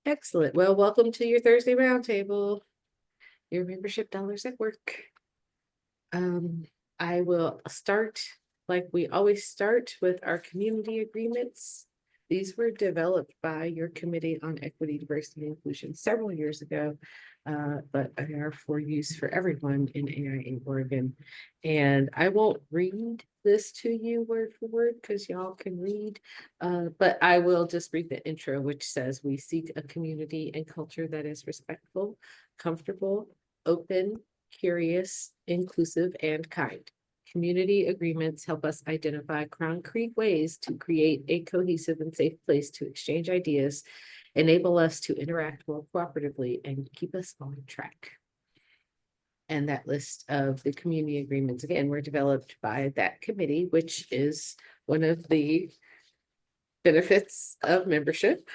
Excellent. Well, welcome to your Thursday roundtable. Your membership dollars at work. I will start like we always start with our community agreements. These were developed by your Committee on Equity, Diversity, and Inclusion several years ago, but are for use for everyone in AIA Oregon. And I won't read this to you word for word because y'all can read, but I will just read the intro, which says we seek a community and culture that is respectful, comfortable, open, curious, inclusive, and kind. Community agreements help us identify concrete ways to create a cohesive and safe place to exchange ideas, enable us to interact more cooperatively, and keep us on track. And that list of the community agreements, again, were developed by that committee, which is one of the benefits of membership.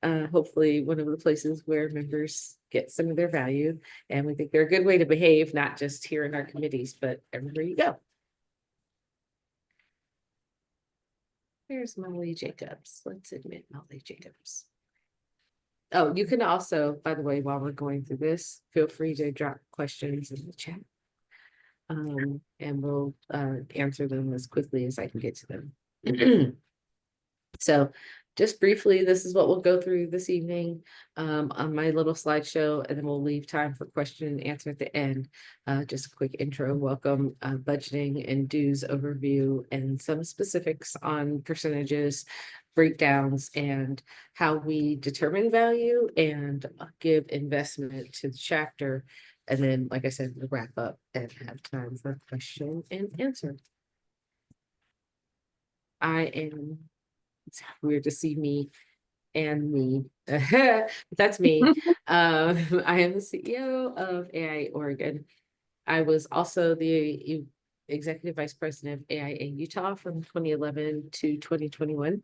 Hopefully one of the places where members get some of their value. And we think they're a good way to behave, not just here in our committees, but everywhere you go. There's Molly Jacobs. Let's admit Molly Jacobs. Oh, you can also, by the way, while we're going through this, feel free to drop questions in the chat. And we'll answer them as quickly as I can get to them. So just briefly, this is what we'll go through this evening on my little slideshow, and then we'll leave time for question and answer at the end. Just a quick intro, welcome, budgeting and dues overview, and some specifics on percentages, breakdowns, and how we determine value and give investment to the chapter. And then, like I said, we'll wrap up and have time for question and answer. It's weird to see me and me. That's me. I am the CEO of AIA Oregon. I was also the executive vice president of AIA Utah from 2011 to 2021.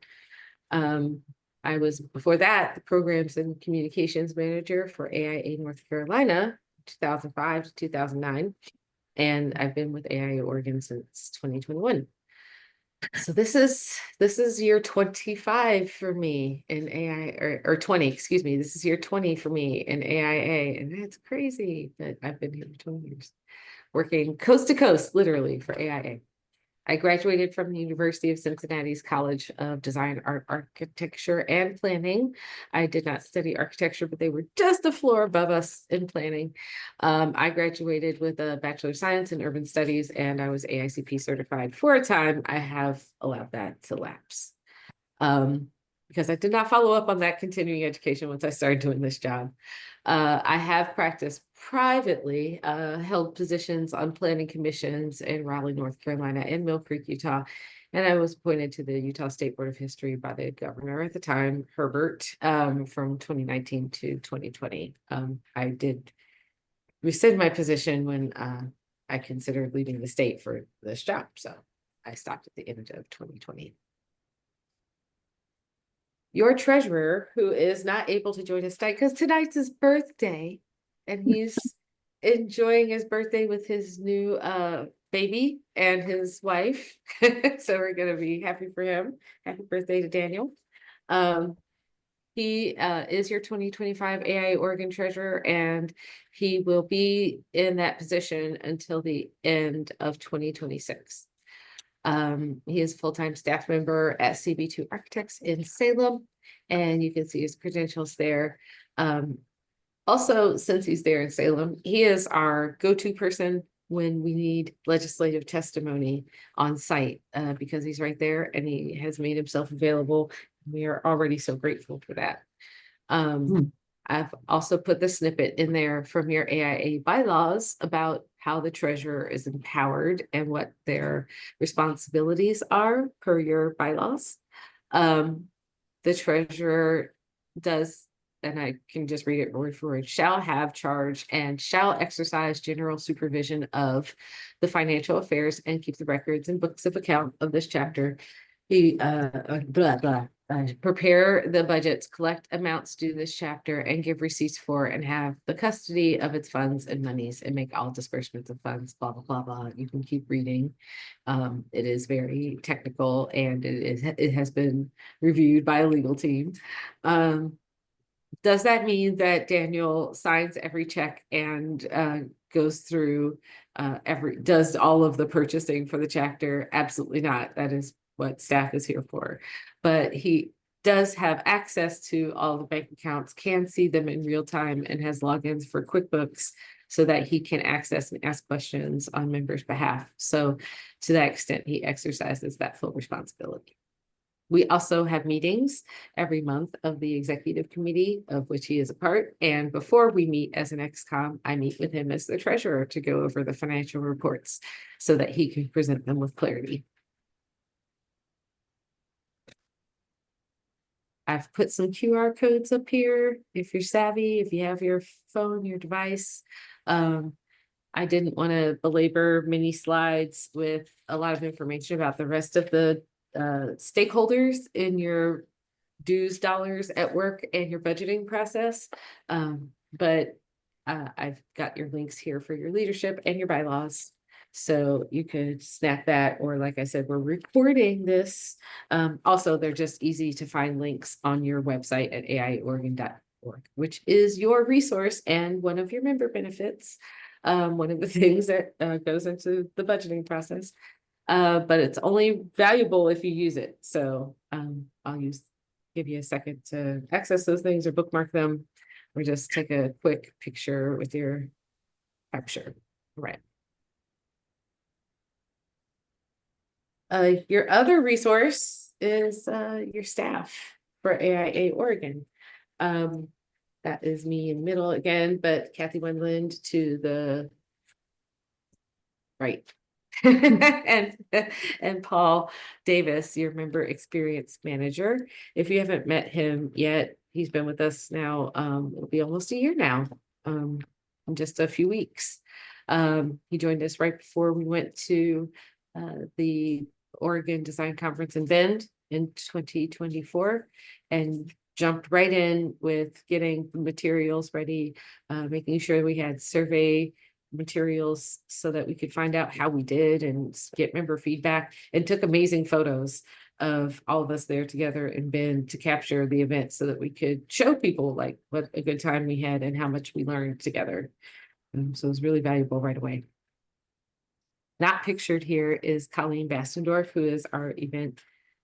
I was, before that, the programs and communications manager for AIA North Carolina, 2005 to 2009. And I've been with AIA Oregon since 2021. So this is year 25 for me in AI, or 20, excuse me. This is year 20 for me in AIA, and that's crazy that I've been here for 20 years, working coast to coast, literally, for AIA. I graduated from the University of Cincinnati's College of Design, Art, Architecture, and Planning. I did not study architecture, but they were just a floor above us in planning. I graduated with a Bachelor of Science in Urban Studies, and I was AICP certified for a time. I have allowed that to lapse because I did not follow up on that continuing education once I started doing this job. I have practiced privately, held positions on planning commissions in Raleigh, North Carolina, and Mill Creek, Utah. And I was appointed to the Utah State Board of History by the governor at the time, Herbert, from 2019 to 2020. I did rescind my position when I considered leaving the state for this job. So I stopped at the end of 2020. Your treasurer, who is not able to join us tonight because tonight's his birthday, and he's enjoying his birthday with his new baby and his wife. So we're gonna be happy for him. Happy birthday to Daniel. He is your 2025 AIA Oregon treasurer, and he will be in that position until the end of 2026. He is a full-time staff member at CB2 Architects in Salem, and you can see his credentials there. Also, since he's there in Salem, he is our go-to person when we need legislative testimony on site because he's right there and he has made himself available. We are already so grateful for that. I've also put the snippet in there from your AIA bylaws about how the treasurer is empowered and what their responsibilities are per your bylaws. The treasurer does, and I can just read it word for word, shall have charge and shall exercise general supervision of the financial affairs and keep the records and books of account of this chapter. He prepare the budgets, collect amounts due this chapter, and give receipts for and have the custody of its funds and monies and make all disbursements of funds, blah, blah, blah, blah. You can keep reading. It is very technical and it has been reviewed by a legal team. Does that mean that Daniel signs every check and goes through does all of the purchasing for the chapter? Absolutely not. That is what staff is here for. But he does have access to all the bank accounts, can see them in real time, and has logins for QuickBooks so that he can access and ask questions on members' behalf. So to that extent, he exercises that full responsibility. We also have meetings every month of the executive committee, of which he is a part. And before we meet as an ex-com, I meet with him as the treasurer to go over the financial reports so that he can present them with clarity. I've put some QR codes up here. If you're savvy, if you have your phone, your device. I didn't want to belabor mini slides with a lot of information about the rest of the stakeholders in your dues dollars at work and your budgeting process. But I've got your links here for your leadership and your bylaws. So you could snap that, or like I said, we're recording this. Also, they're just easy to find links on your website at aioregon.org, which is your resource and one of your member benefits. One of the things that goes into the budgeting process. But it's only valuable if you use it. So I'll give you a second to access those things or bookmark them, or just take a quick picture with your capture. Right. Your other resource is your staff for AIA Oregon. That is me in the middle again, but Kathy Wendland to the right. and Paul Davis, your member experience manager. If you haven't met him yet, he's been with us now. It'll be almost a year now, in just a few weeks. He joined us right before we went to the Oregon Design Conference in Bend in 2024 and jumped right in with getting materials ready, making sure we had survey materials so that we could find out how we did and get member feedback, and took amazing photos of all of us there together in Bend to capture the event so that we could show people like what a good time we had and how much we learned together. So it was really valuable right away. Not pictured here is Colleen Bastendorf, who is our event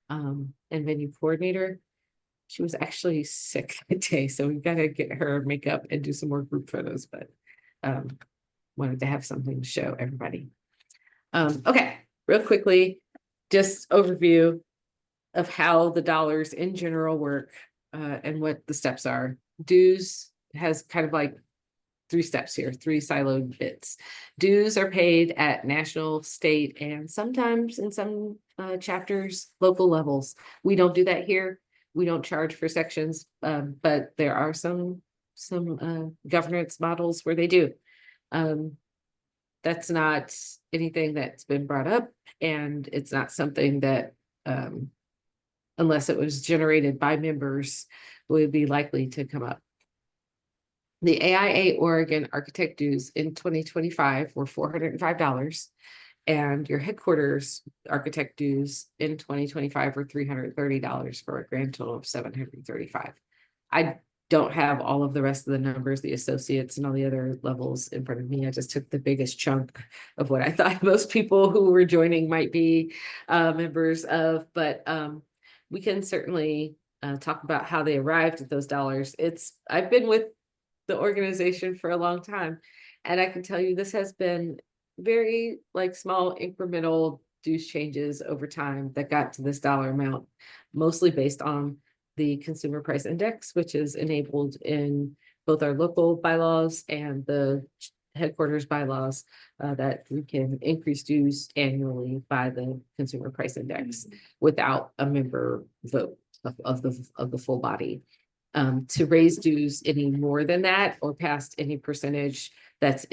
and venue coordinator. She was actually sick that day, so we've got to get her makeup and do some more group photos, but wanted to have something to show everybody. Okay, real quickly, just overview of how the dollars in general work and what the steps are. Dues has kind of like 3 steps here, 3 siloed bits. Dues are paid at national, state, and sometimes in some chapters, local levels. We don't do that here. We don't charge for sections, but there are some governance models where they do. That's not anything that's been brought up, and it's not something that, unless it was generated by members, would be likely to come up. The AIA Oregon architect dues in 2025 were $405, and your headquarters architect dues in 2025 were $330 for a grand total of $735. I don't have all of the rest of the numbers, the associates and all the other levels in front of me. I just took the biggest chunk of what I thought most people who were joining might be members of, but we can certainly talk about how they arrived at those dollars. I've been with the organization for a long time, and I can tell you this has been very like small incremental dues changes over time that got to this dollar amount, mostly based on the consumer price index, which is enabled in both our local bylaws and the headquarters bylaws, that we can increase dues annually by the consumer price index without a member vote of the full body. To raise dues any more than that or past any percentage that's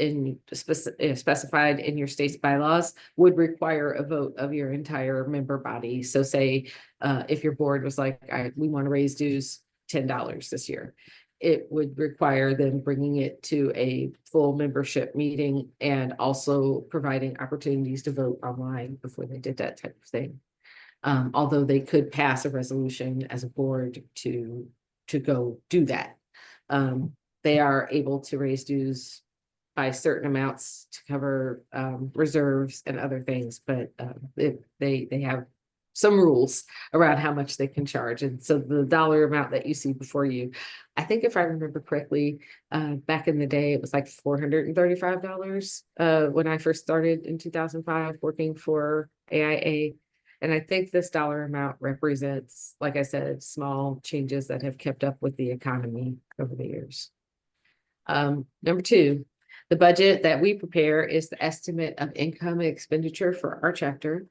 specified in your state's bylaws would require a vote of your entire member body. So say if your board was like, we want to raise dues $10 this year, it would require them bringing it to a full membership meeting and also providing opportunities to vote online before they did that type of thing. Although they could pass a resolution as a board to go do that. They are able to raise dues by certain amounts to cover reserves and other things, but they have some rules around how much they can charge. And so the dollar amount that you see before you, I think if I remember correctly, back in the day, it was like $435 when I first started in 2005 working for AIA. And I think this dollar amount represents, like I said, small changes that have kept up with the economy over the years. Number two, the budget that we prepare is the estimate of income and expenditure for our chapter.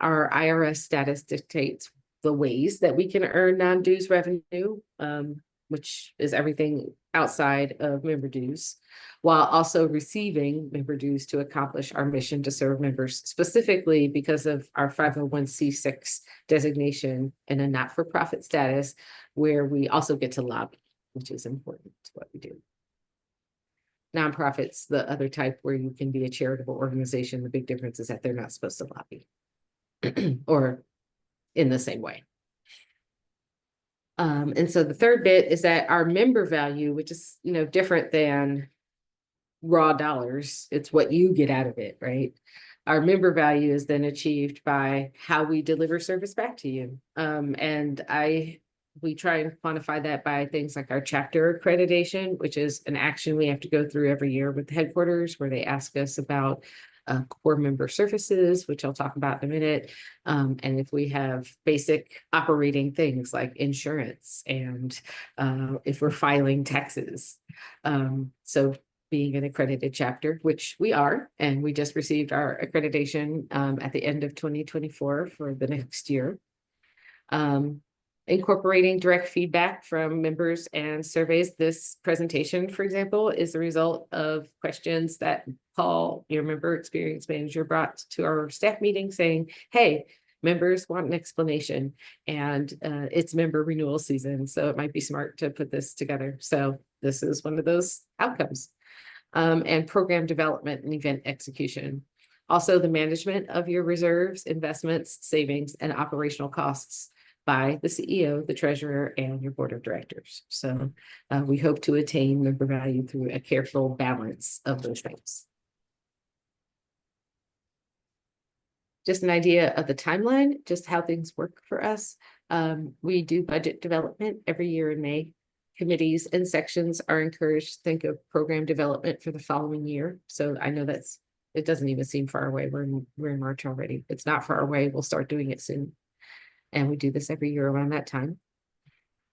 Our IRS status dictates the ways that we can earn non-dues revenue, which is everything outside of member dues, while also receiving member dues to accomplish our mission to serve members, specifically because of our 501c6 designation and a not-for-profit status, where we also get to lobby, which is important to what we do. Nonprofits, the other type where you can be a charitable organization, the big difference is that they're not supposed to lobby or in the same way. And so the third bit is that our member value, which is, different than raw dollars, it's what you get out of it, right? Our member value is then achieved by how we deliver service back to you. We try and quantify that by things like our chapter accreditation, which is an action we have to go through every year with headquarters, where they ask us about core member services, which I'll talk about in a minute. And if we have basic operating things like insurance and if we're filing taxes. So being an accredited chapter, which we are, and we just received our accreditation at the end of 2024 for the next year. Incorporating direct feedback from members and surveys. This presentation, for example, is the result of questions that Paul, your member experience manager, brought to our staff meeting saying, hey, members want an explanation, and it's member renewal season, so it might be smart to put this together. So this is one of those outcomes. And program development and event execution. Also, the management of your reserves, investments, savings, and operational costs by the CEO, the treasurer, and your board of directors. So we hope to attain member value through a careful balance of those things. Just an idea of the timeline, just how things work for us. We do budget development every year in May. Committees and sections are encouraged to think of program development for the following year. So I know it doesn't even seem far away. We're in March already. It's not far away. We'll start doing it soon. And we do this every year around that time.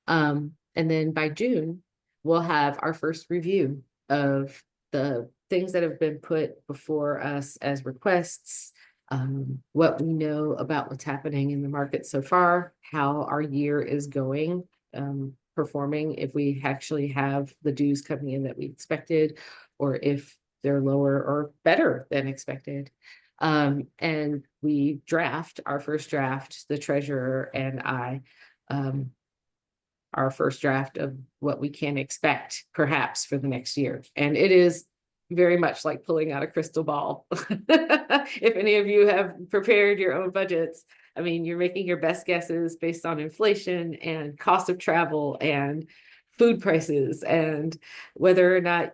And then by June, we'll have our first review of the things that have been put before us as requests, what we know about what's happening in the market so far, how our year is going, performing, if we actually have the dues coming in that we expected, or if they're lower or better than expected. And we draft our first draft, the treasurer and I, our first draft of what we can expect perhaps for the next year. And it is very much like pulling out a crystal ball. If any of you have prepared your own budgets, I mean, you're making your best guesses based on inflation and cost of travel and food prices and whether or not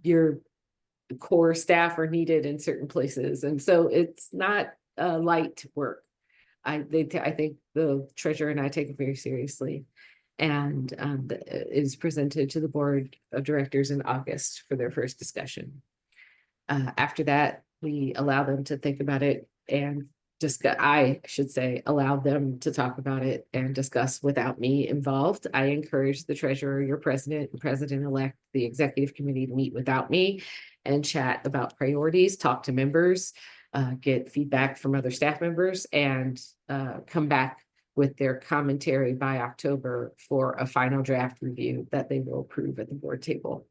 your core staff are needed in certain places. And so it's not light work. I think the treasurer and I take it very seriously. And it is presented to the board of directors in August for their first discussion. After that, we allow them to think about it and discuss. I should say, allow them to talk about it and discuss without me involved. I encourage the treasurer, your president, and president-elect, the executive committee to meet without me and chat about priorities, talk to members, get feedback from other staff members, and come back with their commentary by October for a final draft review that they will approve at the board table.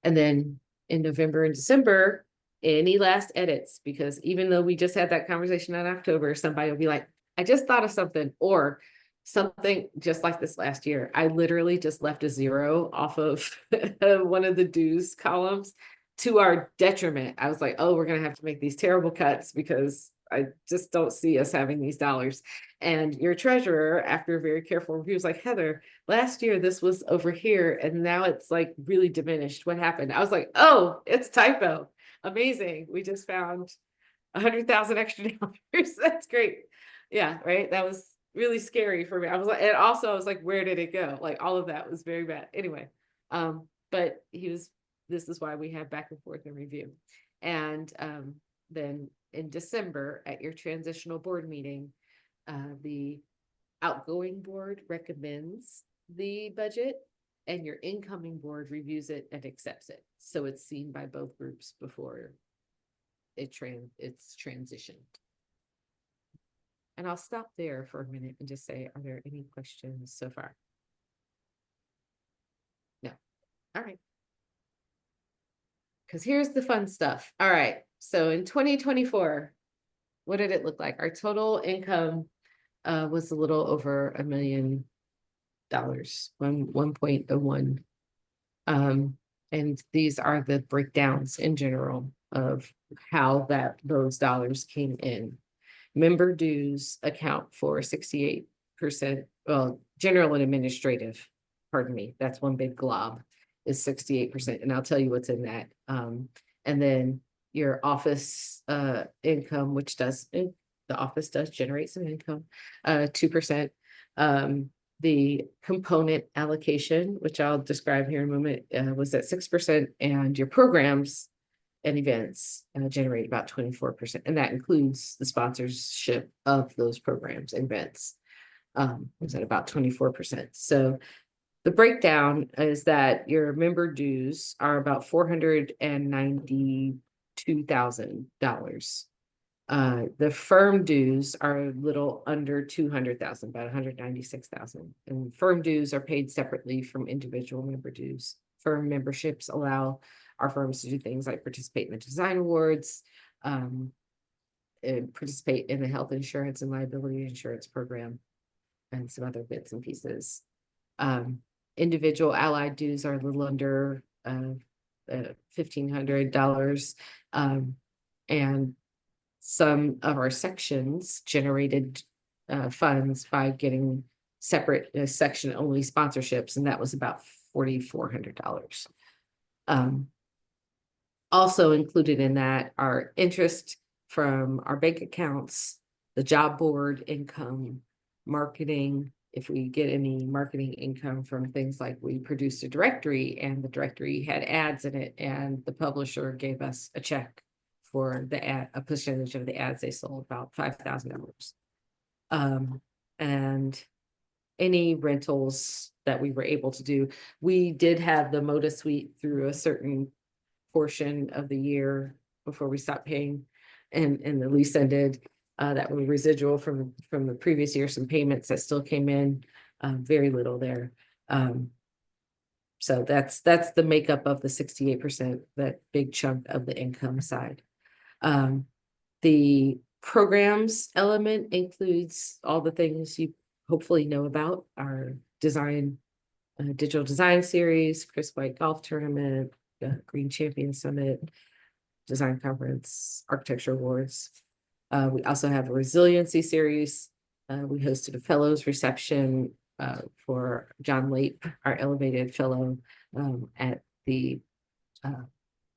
And then in November and December, any last edits, because even though we just had that conversation in October, somebody will be like, I just thought of something, or something just like this last year. I literally just left a 0 off of one of the dues columns to our detriment. I was like, oh, we're going to have to make these terrible cuts because I just don't see us having these dollars. And your treasurer, after a very careful review, was like, Heather, last year this was over here and now it's like really diminished. What happened? I was like, oh, it's a typo. Amazing. We just found 100,000 extra dollars. That's great. Yeah, right. That was really scary for me. I was like, and also I was like, where did it go? Like all of that was very bad. Anyway, but this is why we have back and forth and review. And then in December at your transitional board meeting, the outgoing board recommends the budget and your incoming board reviews it and accepts it. So it's seen by both groups before it's transitioned. And I'll stop there for a minute and just say, are there any questions so far? No. All right. Because here's the fun stuff. All right. So in 2024, what did it look like? Our total income was a little over $1 million, 1.01. And these are the breakdowns in general of how those dollars came in. Member dues account for 68%. Well, general and administrative, pardon me, that's one big glob, is 68%. And I'll tell you what's in that. And then your office income, which the office does generate some income, 2%. The component allocation, which I'll describe here in a moment, was at 6%, and your programs and events generate about 24%, and that includes the sponsorship of those programs and events. Was at about 24%. So the breakdown is that your member dues are about $492,000. The firm dues are a little under 200,000, about 196,000, and firm dues are paid separately from individual member dues. Firm memberships allow our firms to do things like participate in the design awards, and participate in the health insurance and liability insurance program, and some other bits and pieces. Individual allied dues are a little under $1,500, and some of our sections generated funds by getting separate section only sponsorships, and that was about $4,400. Also included in that are interest from our bank accounts, the job board income, marketing. If we get any marketing income from things like we produced a directory and the directory had ads in it, and the publisher gave us a check for the ad, a percentage of the ads they sold, about $5,000. And any rentals that we were able to do. We did have the Moda Suite through a certain portion of the year before we stopped paying, and the lease ended. That were residual from the previous year, some payments that still came in, very little there. So that's the makeup of the 68%, that big chunk of the income side. The programs element includes all the things you hopefully know about: our digital design series, Chris White Golf Tournament, Green Champion Summit, Design Conference, Architecture Awards. We also have a resiliency series. We hosted a fellows reception for John Lape, our elevated fellow, at the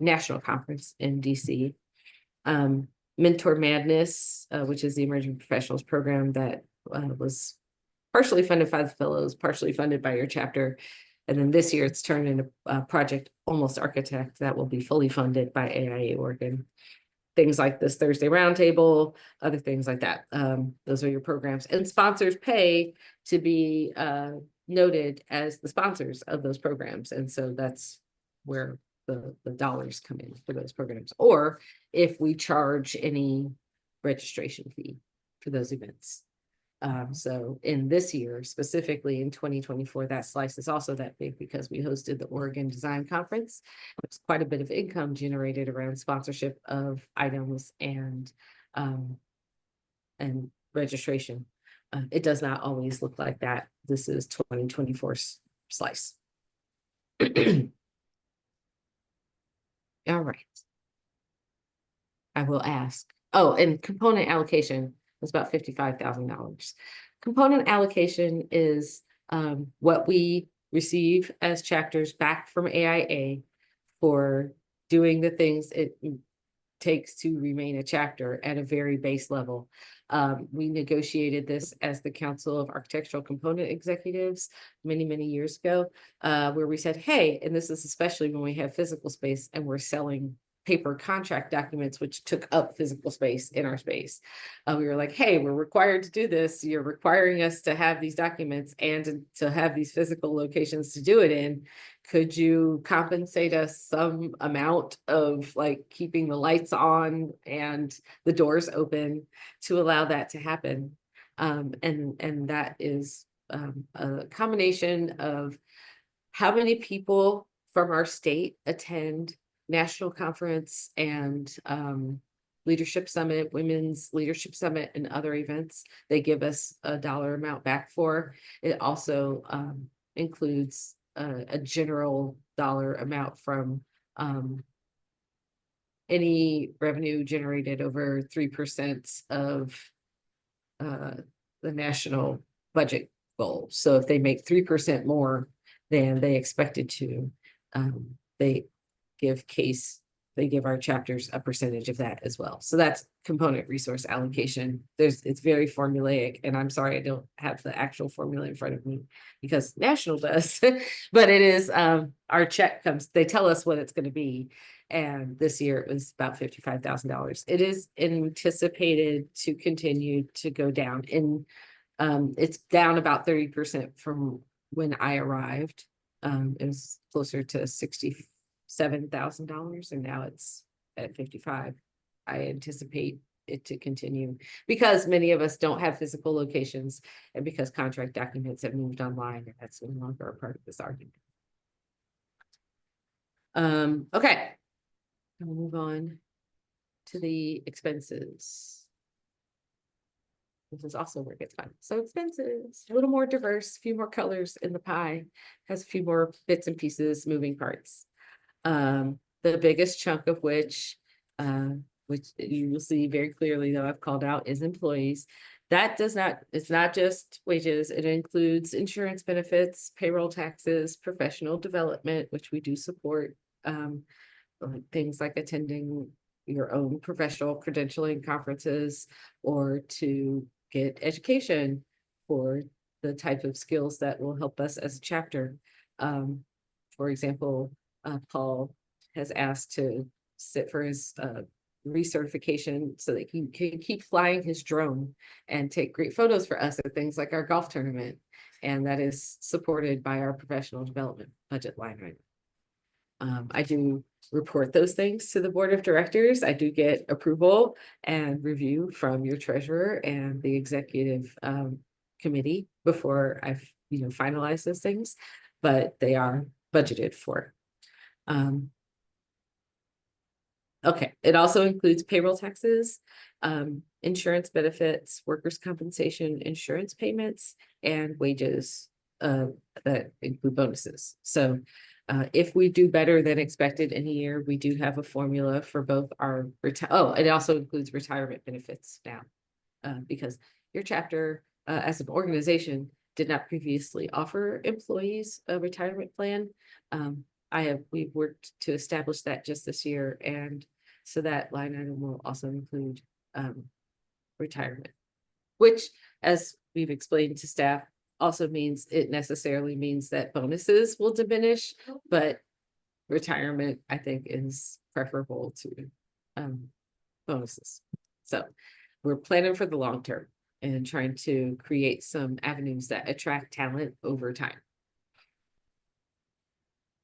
national conference in DC. Mentor Madness, which is the emerging professionals program that was partially funded by the fellows, partially funded by your chapter. And then this year it's turned into a project Almost Architect that will be fully funded by AIA Oregon. Things like this Thursday Roundtable, other things like that. Those are your programs, and sponsors pay to be noted as the sponsors of those programs. And so that's where the dollars come in for those programs, or if we charge any registration fee for those events. So in this year, specifically in 2024, that slice is also that big because we hosted the Oregon Design Conference. There's quite a bit of income generated around sponsorship of items and registration. It does not always look like that. This is 2024's slice. All right. I will ask, Oh, and component allocation was about $55,000. Component allocation is what we receive as chapters back from AIA for doing the things it takes to remain a chapter at a very base level. We negotiated this as the Council of Architectural Component Executives many, many years ago, where we said, hey, and this is especially when we have physical space and we're selling paper contract documents, which took up physical space in our space. We were like, hey, we're required to do this. You're requiring us to have these documents and to have these physical locations to do it in. Could you compensate us some amount of like keeping the lights on and the doors open to allow that to happen? And that is a combination of how many people from our state attend national conference and leadership summit, women's leadership summit, and other events. They give us a dollar amount back for. It also includes a general dollar amount from any revenue generated over 3% of the national budget goal. So if they make 3% more than they expected to, they give our chapters a percentage of that as well. So that's component resource allocation. It's very formulaic, and I'm sorry I don't have the actual formula in front of me because National does, but it is our check comes, they tell us what it's going to be. And this year it was about $55,000. It is anticipated to continue to go down, and it's down about 30% from when I arrived. It was closer to $67,000, and now it's at 55. I anticipate it to continue because many of us don't have physical locations, and because contract documents have moved online, and that's no longer a part of this argument. Okay, we'll move on to the expenses. This is also where it gets fun. So expenses, a little more diverse, a few more colors in the pie, has a few more bits and pieces, moving parts. The biggest chunk of which you will see very clearly that I've called out is employees. That does not, it's not just wages. It includes insurance benefits, payroll taxes, professional development, which we do support, things like attending your own professional credentialing conferences or to get education for the type of skills that will help us as a chapter. For example, Paul has asked to sit for his recertification so that he can keep flying his drone and take great photos for us at things like our golf tournament. And that is supported by our professional development budget line item. I do report those things to the board of directors. I do get approval and review from your treasurer and the executive committee before I've finalized those things, but they are budgeted for. Okay, it also includes payroll taxes, insurance benefits, workers' compensation, insurance payments, and wages that include bonuses. So if we do better than expected in a year, we do have a formula for both our it also includes retirement benefits now, because your chapter as an organization did not previously offer employees a retirement plan. We've worked to establish that just this year, and so that line item will also include retirement, which, as we've explained to staff, also means it necessarily means that bonuses will diminish, but retirement, I think, is preferable to bonuses. So we're planning for the long term and trying to create some avenues that attract talent over time.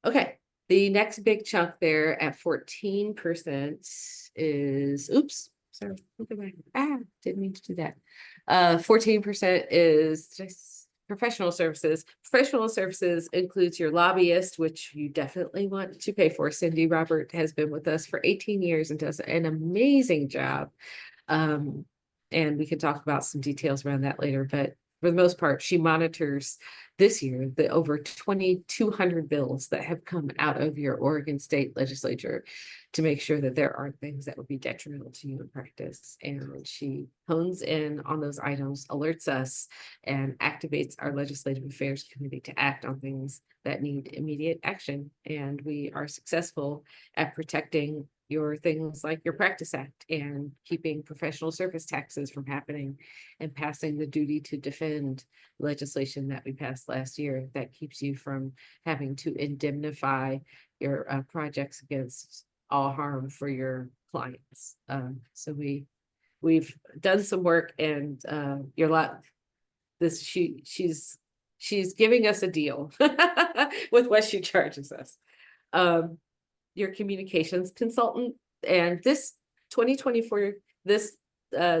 Okay, the next big chunk there at 14% is, oops, sorry, didn't mean to do that. 14% is just professional services. Professional services includes your lobbyist, which you definitely want to pay for. Cindy Robert has been with us for 18 years and does an amazing job. And we can talk about some details around that later, but for the most part, she monitors this year the over 2,200 bills that have come out of your Oregon State Legislature to make sure that there aren't things that would be detrimental to you in practice. And she hones in on those items, alerts us, and activates our Legislative Affairs Committee to act on things that need immediate action. And we are successful at protecting your things like your Practice Act and keeping professional service taxes from happening, and passing the duty to defend legislation that we passed last year that keeps you from having to indemnify your projects against all harm for your clients. So we've done some work, and your lot this she's giving us a deal with what she charges us. Your communications consultant, and this 2024, this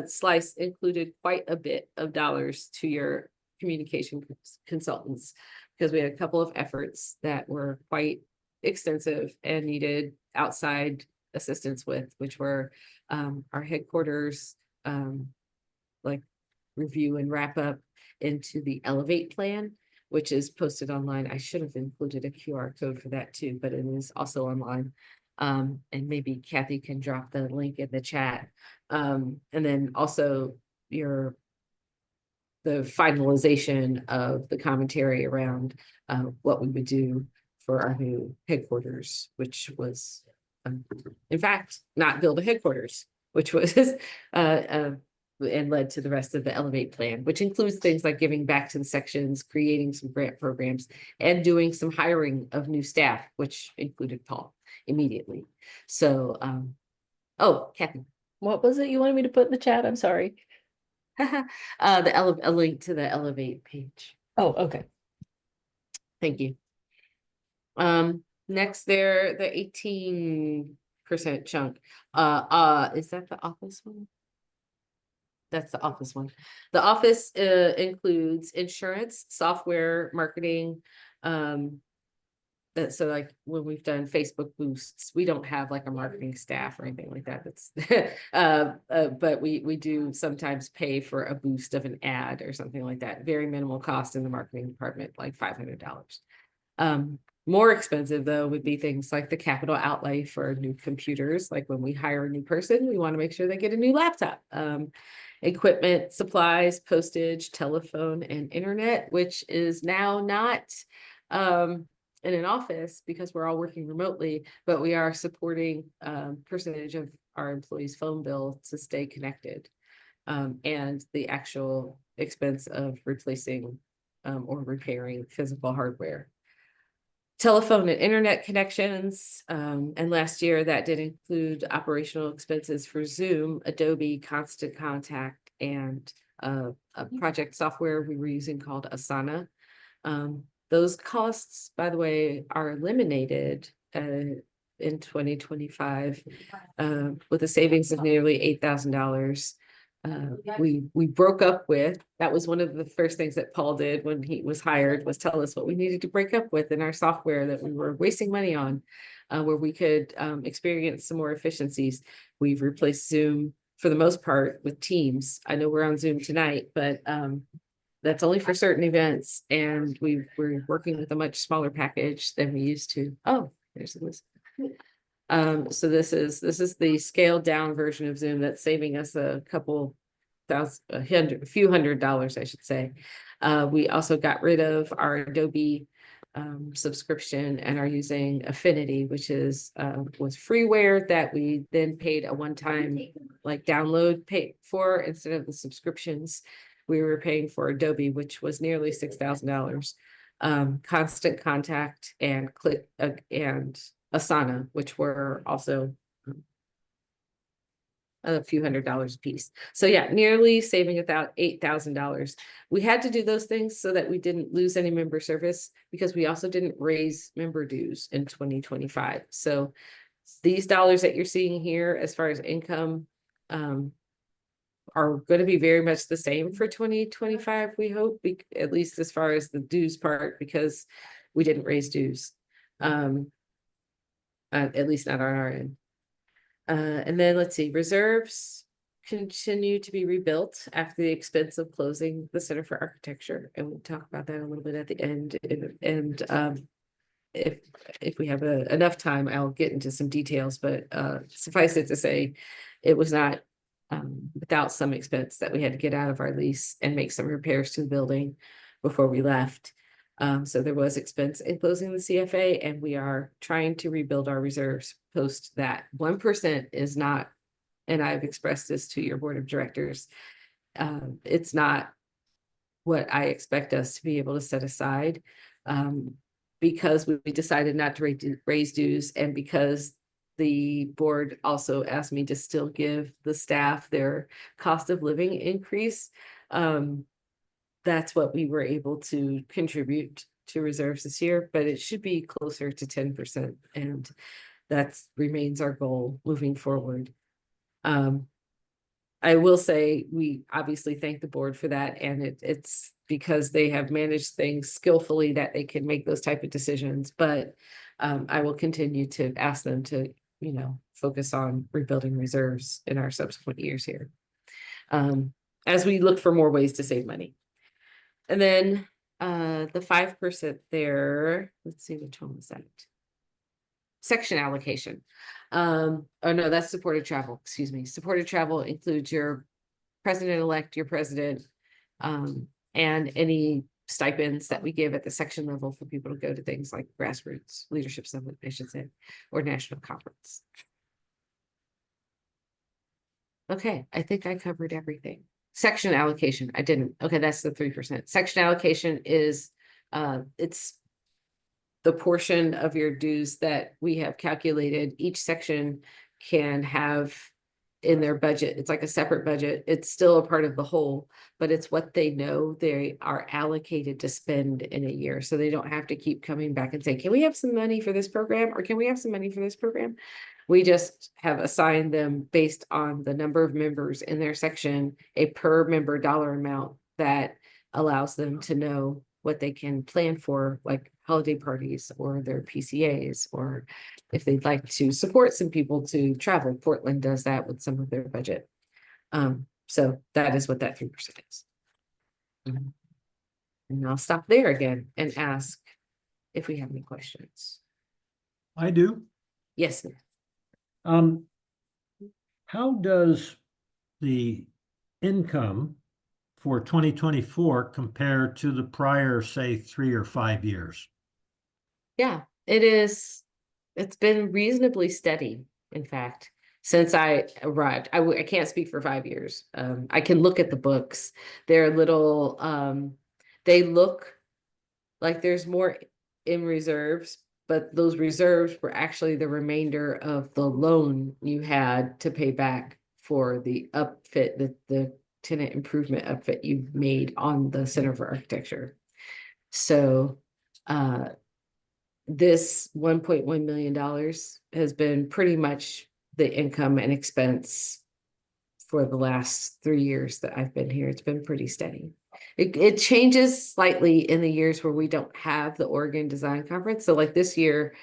slice included quite a bit of dollars to your communication consultants, because we had a couple of efforts that were quite extensive and needed outside assistance with, which were our headquarters like review and wrap up into the Elevate plan, which is posted online. I should have included a QR code for that too, but it is also online. And maybe Kathy can drop the link in the chat. And then also the finalization of the commentary around what we would do for our new headquarters, which was, in fact, not build a headquarters, which was and led to the rest of the Elevate plan, which includes things like giving back to the sections, creating some grant programs, and doing some hiring of new staff, which included Paul immediately. So, oh, Kathy. What was it you wanted me to put in the chat? I'm sorry. A link to the Elevate page. Oh, okay. Thank you. Next there, the 18% chunk. Is that the office one? That's the office one. The office includes insurance, software, marketing. So like when we've done Facebook boosts, we don't have like a marketing staff or anything like that. That's but we do sometimes pay for a boost of an ad or something like that. Very minimal cost in the marketing department, like $500. More expensive though would be things like the capital outlay for new computers. Like when we hire a new person, we want to make sure they get a new laptop. Equipment, supplies, postage, telephone, and internet, which is now not in an office because we're all working remotely, but we are supporting percentage of our employees' phone bill to stay connected, and the actual expense of replacing or repairing physical hardware. Telephone and internet connections, and last year that did include operational expenses for Zoom, Adobe, Constant Contact, and a project software we were using called Asana. Those costs, by the way, are eliminated in 2025 with a savings of nearly $8,000. We broke up with, that was one of the first things that Paul did when he was hired, was tell us what we needed to break up with in our software that we were wasting money on, where we could experience some more efficiencies. We've replaced Zoom for the most part with Teams. I know we're on Zoom tonight, but that's only for certain events, and we're working with a much smaller package than we used to. Oh, there's the list. So this is the scaled down version of Zoom that's saving us a couple thousand, a few $100s, I should say. We also got rid of our Adobe subscription and are using Affinity, which was freeware that we then paid a one-time like download pay for instead of the subscriptions. We were paying for Adobe, which was nearly $6,000. Constant Contact and Click and Asana, which were also a few $100s a piece. So yeah, nearly saving about $8,000. We had to do those things so that we didn't lose any member service, because we also didn't raise member dues in 2025. So these dollars that you're seeing here as far as income are going to be very much the same for 2025, we hope, at least as far as the dues part, because we didn't raise dues. At least not on our end. And then let's see, reserves. continue to be rebuilt after the expense of closing the Center for Architecture, and we'll talk about that a little bit at the end. And if we have enough time, I'll get into some details, but suffice it to say, it was not without some expense that we had to get out of our lease and make some repairs to the building before we left. So there was expense in closing the CFA, and we are trying to rebuild our reserves post that. 1% is not, and I've expressed this to your board of directors, it's not what I expect us to be able to set aside. Because we decided not to raise dues, and because the board also asked me to still give the staff their cost of living increase. That's what we were able to contribute to reserves this year, but it should be closer to 10%, and that remains our goal moving forward. I will say we obviously thank the board for that, and it's because they have managed things skillfully that they can make those type of decisions. But I will continue to ask them to, focus on rebuilding reserves in our subsequent years here, as we look for more ways to save money. And then the 5% there, let's see, which one was that? Section allocation. Oh no, that's supported travel. Excuse me. Supported travel includes your president-elect, your president, and any stipends that we give at the section level for people to go to things like grassroots leadership summit, I should say, or national conference. Okay, I think I covered everything. Section allocation, I didn't. Okay, that's the 3%. Section allocation is it's the portion of your dues that we have calculated. Each section can have in their budget. It's like a separate budget. It's still a part of the whole, but it's what they know they are allocated to spend in a year. So they don't have to keep coming back and saying, can we have some money for this program? Or can we have some money for this program? We just have assigned them based on the number of members in their section, a per member dollar amount that allows them to know what they can plan for, like holiday parties or their PCAs, or if they'd like to support some people to travel. Portland does that with some of their budget. So that is what that 3% is. And I'll stop there again and ask if we have any questions. I do. Yes. How does the income for 2024 compare to the prior, say, 3 or 5 years? Yeah, it is. It's been reasonably steady, in fact, since I arrived. I can't speak for 5 years. I can look at the books. They're little, they look like there's more in reserves, but those reserves were actually the remainder of the loan you had to pay back for the upfit, the tenant improvement upfit you made on the Center for Architecture. So this $1.1 million has been pretty much the income and expense for the last 3 years that I've been here. It's been pretty steady. It changes slightly in the years where we don't have the Oregon Design Conference. So like this year,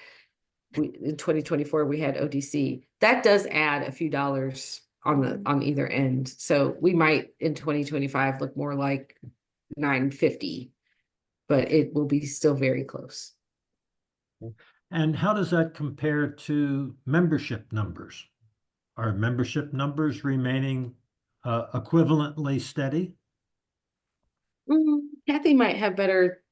in 2024, we had ODC. That does add a few dollars on either end. So we might in 2025 look more like 950, but it will be still very close. And how does that compare to membership numbers? Are membership numbers remaining equivalently steady? Kathy might have better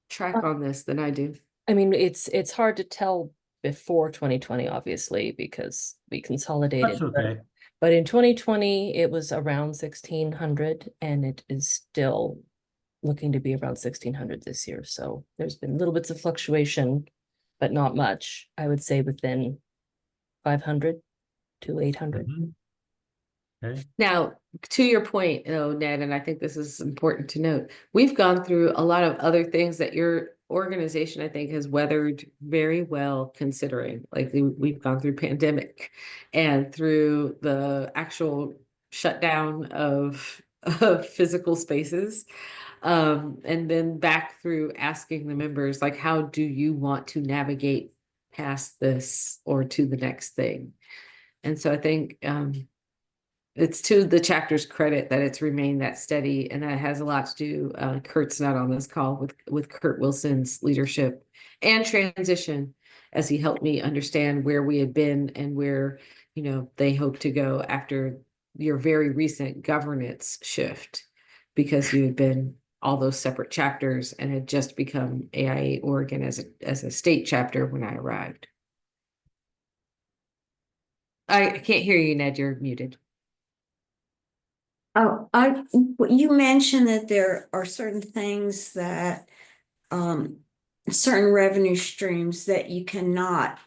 track on this than I do. I mean, it's hard to tell before 2020, obviously, because we consolidated. That's okay. But in 2020, it was around 1,600, and it is still looking to be around 1,600 this year. So there's been little bits of fluctuation, but not much. I would say within 500 to 800. Okay. Now, to your point, Ned, and I think this is important to note, we've gone through a lot of other things that your organization, I think, has weathered very well, considering like we've gone through pandemic and through the actual shutdown of physical spaces. And then back through asking the members, like, how do you want to navigate past this or to the next thing? And so I think, it's to the chapter's credit that it's remained that steady, and that has a lot to do, Kurt's not on this call, with Kurt Wilson's leadership and transition, as he helped me understand where we had been and where, they hope to go after your very recent governance shift, because you had been all those separate chapters and had just become AIA Oregon as a state chapter when I arrived. I can't hear you, Ned, you're muted. Oh, you mentioned that there are certain things that, certain revenue streams that you cannot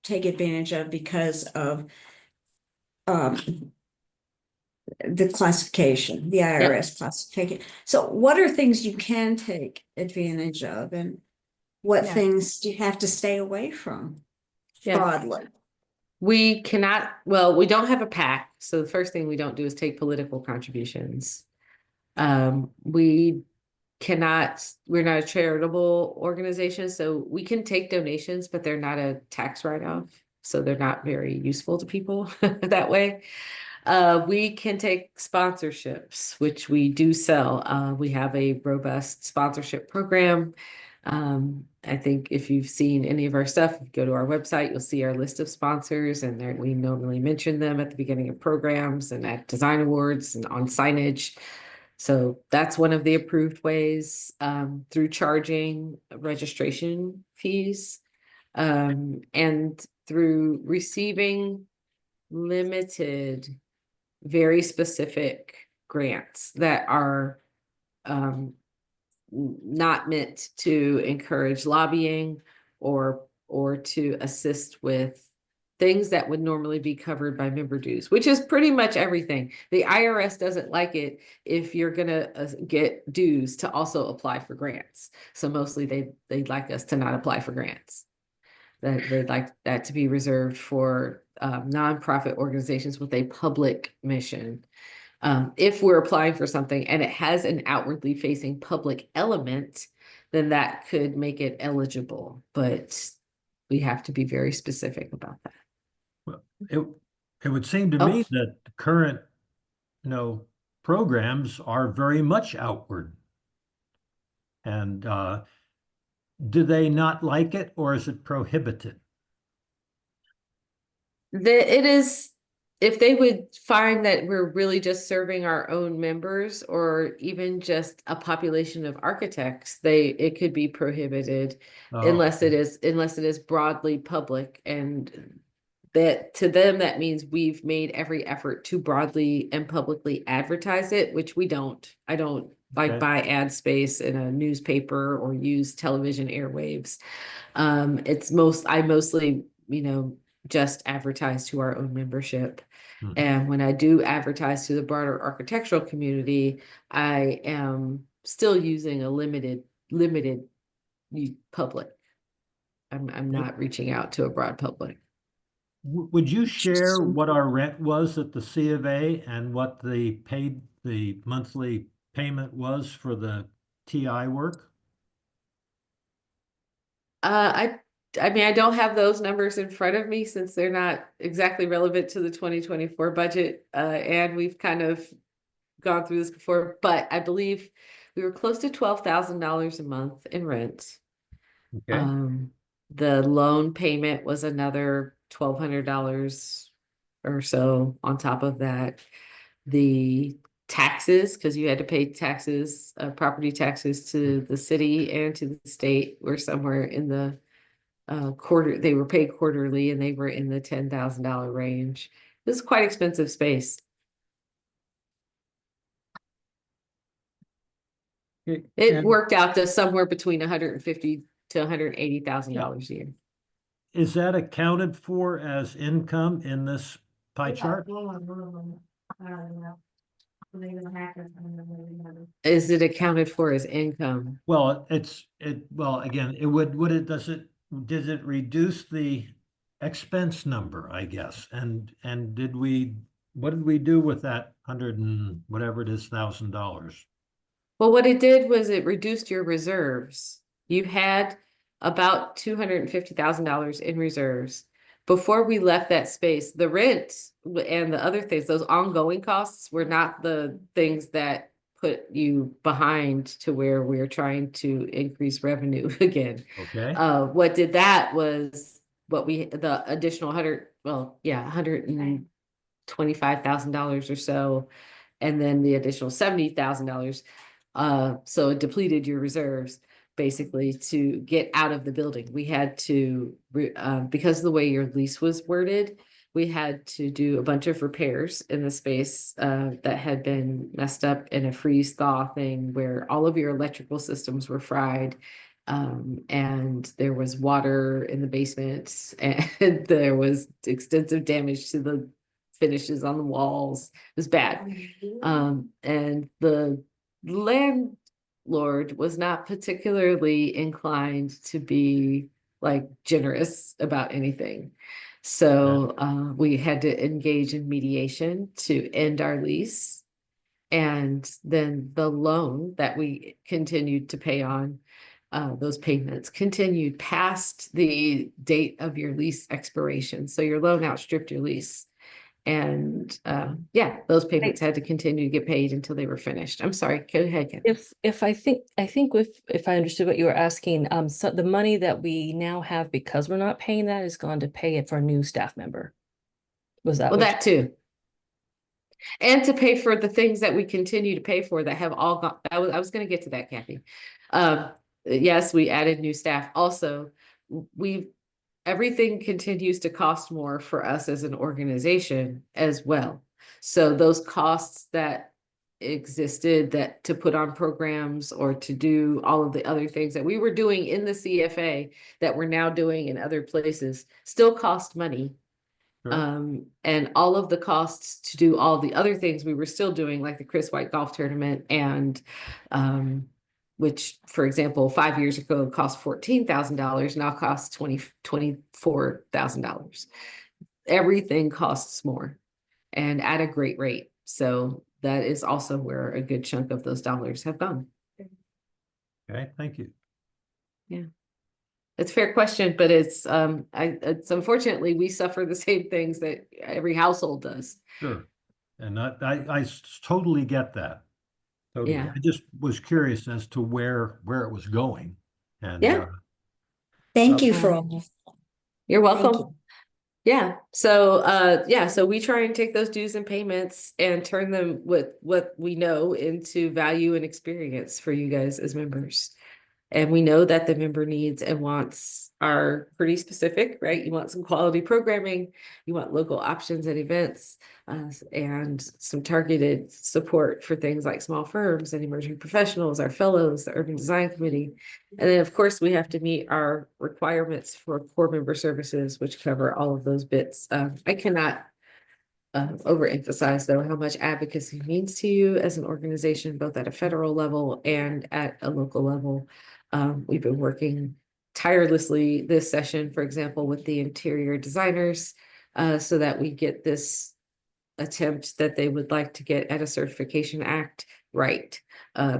take advantage of because of, the classification, the IRS classification. So what are things you can take advantage of, and what Yeah. things do you have to stay away from broadly? We cannot, well, we don't have a PAC, so the first thing we don't do is take political contributions. We cannot, we're not a charitable organization, so we can take donations, but they're not a tax write-off, so they're not very useful to people that way. We can take sponsorships, which we do sell. We have a robust sponsorship program. I think if you've seen any of our stuff, go to our website, you'll see our list of sponsors, and there we normally mention them at the beginning of programs and at design awards and on signage. So that's one of the approved ways, through charging registration fees, and through receiving limited, very specific grants that are not meant to encourage lobbying or to assist with things that would normally be covered by member dues, which is pretty much everything. The IRS doesn't like it if you're gonna get dues to also apply for grants. So mostly they'd like us to not apply for grants. That they'd like that to be reserved for nonprofit organizations with a public mission. If we're applying for something and it has an outwardly facing public element, then that could make it eligible, but we have to be very specific about that. Well, it would seem to Oh. me that the current, programs are very much outward. And do they not like it, or is it prohibited? It is, if they would find that we're really just serving our own members or even just a population of architects, it could be prohibited Oh, unless it is broadly public, and that to them that means we've made every effort to broadly and publicly advertise it, which we don't. I don't Okay. buy ad space in a newspaper or use television airwaves. I mostly, just advertise to our own membership. Hmm. And when I do advertise to the broader architectural community, I am still using a limited public. I'm not reaching out to a broad public. Would you share what our rent was at the C of A and what the monthly payment was for the TI work? I mean, I don't have those numbers in front of me since they're not exactly relevant to the 2024 budget. And we've kind of gone through this before, but I believe we were close to $12,000 a month in rent. Okay. The loan payment was another $1,200 or so on top of that. The taxes, because you had to pay taxes, property taxes to the city and to the state, were somewhere in the they were paid quarterly, and they were in the $10,000 range. This is quite expensive space. It worked out to somewhere between $150,000 to $180,000 a year. Is that accounted for as income in this pie chart? Is it accounted for as income? Well, again, does it reduce the expense number, I guess? And what did we do with that hundred and whatever it is, $1,000? Well, what it did was it reduced your reserves. You had about $250,000 in reserves. before we left that space, the rent and the other things, those ongoing costs were not the things that put you behind to where we're trying to increase revenue again. Okay, What did that was the additional $125,000 or so, and then the additional $70,000. So it depleted your reserves basically to get out of the building. We had to, because of the way your lease was worded, we had to do a bunch of repairs in the space that had been messed up in a freeze thaw thing where all of your electrical systems were fried. And there was water in the basement and there was extensive damage to the finishes on the walls. It was bad. And the landlord was not particularly inclined to be like generous about anything. So we had to engage in mediation to end our lease. And then the loan that we continued to pay on, those payments continued past the date of your lease expiration. So your loan outstripped your lease. And yeah, those payments had to continue to get paid until they were finished. I'm sorry, go ahead, Ken. If I think if I understood what you were asking, so the money that we now have because we're not paying that is gone to pay it for a new staff member. Was that Well, what that too. And to pay for the things that we continue to pay for that have all gone, I was gonna get to that, Kathy. Yes, we added new staff. Also, everything continues to cost more for us as an organization as well. So those costs that existed that to put on programs or to do all of the other things that we were doing in the CFA that we're now doing in other places still cost money. Sure. And all of the costs to do all the other things we were still doing, like the Chris White Golf Tournament and which, for example, 5 years ago cost $14,000, now costs $24,000. Everything costs more and at a great rate. So that is also where a good chunk of those dollars have gone. Okay, thank you. It's a fair question, but it's unfortunately we suffer the same things that every household does. Sure. And I totally get that. Totally. Yeah. I just was curious as to where it was going. And Yeah. Thank you for all. You're Thank welcome. Yeah. So so we try and take those dues and payments and turn them with what we know into value and experience for you guys as members. And we know that the member needs and wants are pretty specific, right? You want some quality programming, you want local options and events, and some targeted support for things like small firms and emerging professionals, our fellows, the Urban Design Committee. And then, of course, we have to meet our requirements for core member services, which cover all of those bits. I cannot overemphasize though how much advocacy means to you as an organization, both at a federal level and at a local level. We've been working tirelessly this session, for example, with the interior designers, so that we get this attempt that they would like to get at a certification act right,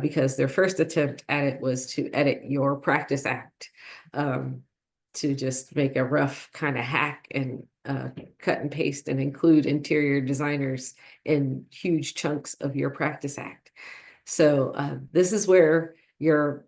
because their first attempt at it was to edit your practice act, to just make a rough kind of hack and cut and paste and include interior designers in huge chunks of your practice act. So this is where your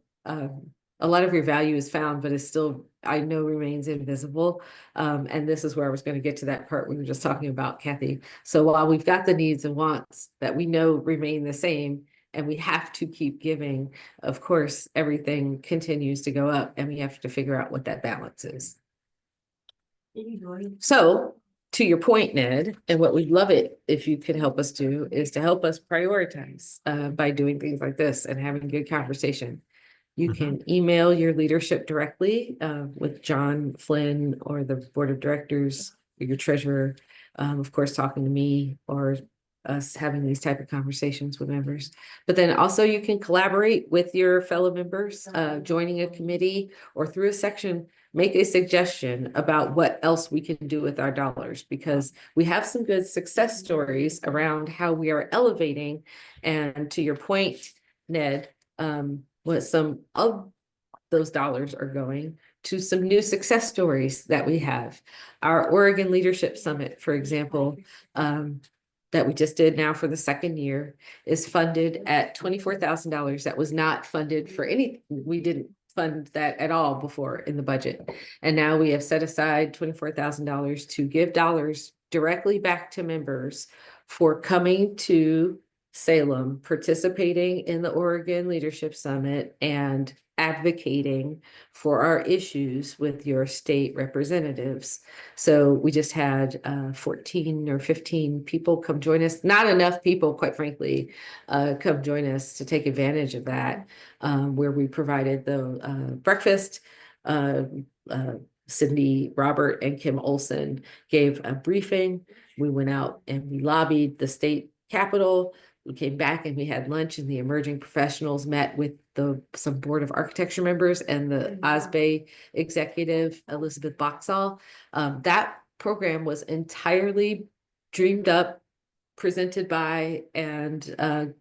a lot of your value is found, but is still, I know, remains invisible. And this is where I was going to get to that part we were just talking about, Kathy. So while we've got the needs and wants that we know remain the same, and we have to keep giving, of course, everything continues to go up and we have to figure out what that balance is. So to your point, Ned, and what we'd love it if you could help us do is to help us prioritize by doing things like this and having good conversation. You can email your leadership directly with John Flynn or the board of directors, or your treasurer, of course, talking to me or us having these type of conversations with members. But then also you can collaborate with your fellow members, joining a committee or through a section, make a suggestion about what else we can do with our dollars, because we have some good success stories around how we are elevating. And to your point, Ned, what some of those dollars are going to some new success stories that we have. Our Oregon Leadership Summit, for example, that we just did now for the second year, is funded at $24,000. That was not funded for any, we didn't fund that at all before in the budget. And now we have set aside $24,000 to give dollars directly back to members for coming to Salem, participating in the Oregon Leadership Summit, and advocating for our issues with your state representatives. So we just had 14 or 15 people come join us. Not enough people, quite frankly, come join us to take advantage of that, where we provided the breakfast. Cindy, Robert, and Kim Olson gave a briefing. We went out and we lobbied the state capitol. We came back and we had lunch, and the emerging professionals met with some board of architecture members and the OSBA executive, Elizabeth Boxall. That program was entirely dreamed up, presented by, and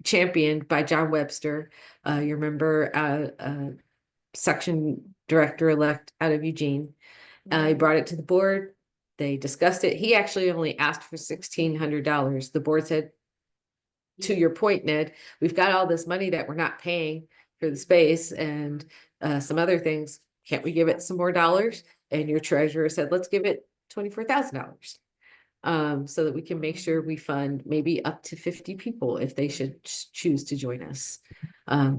championed by John Webster. You remember section director-elect out of Eugene. He brought it to the board. They discussed it. He actually only asked for $1,600. The board said, to your point, Ned, we've got all this money that we're not paying for the space and some other things. Can't we give it some more dollars? And your treasurer said, let's give it $24,000. So that we can make sure we fund maybe up to 50 people if they should choose to join us.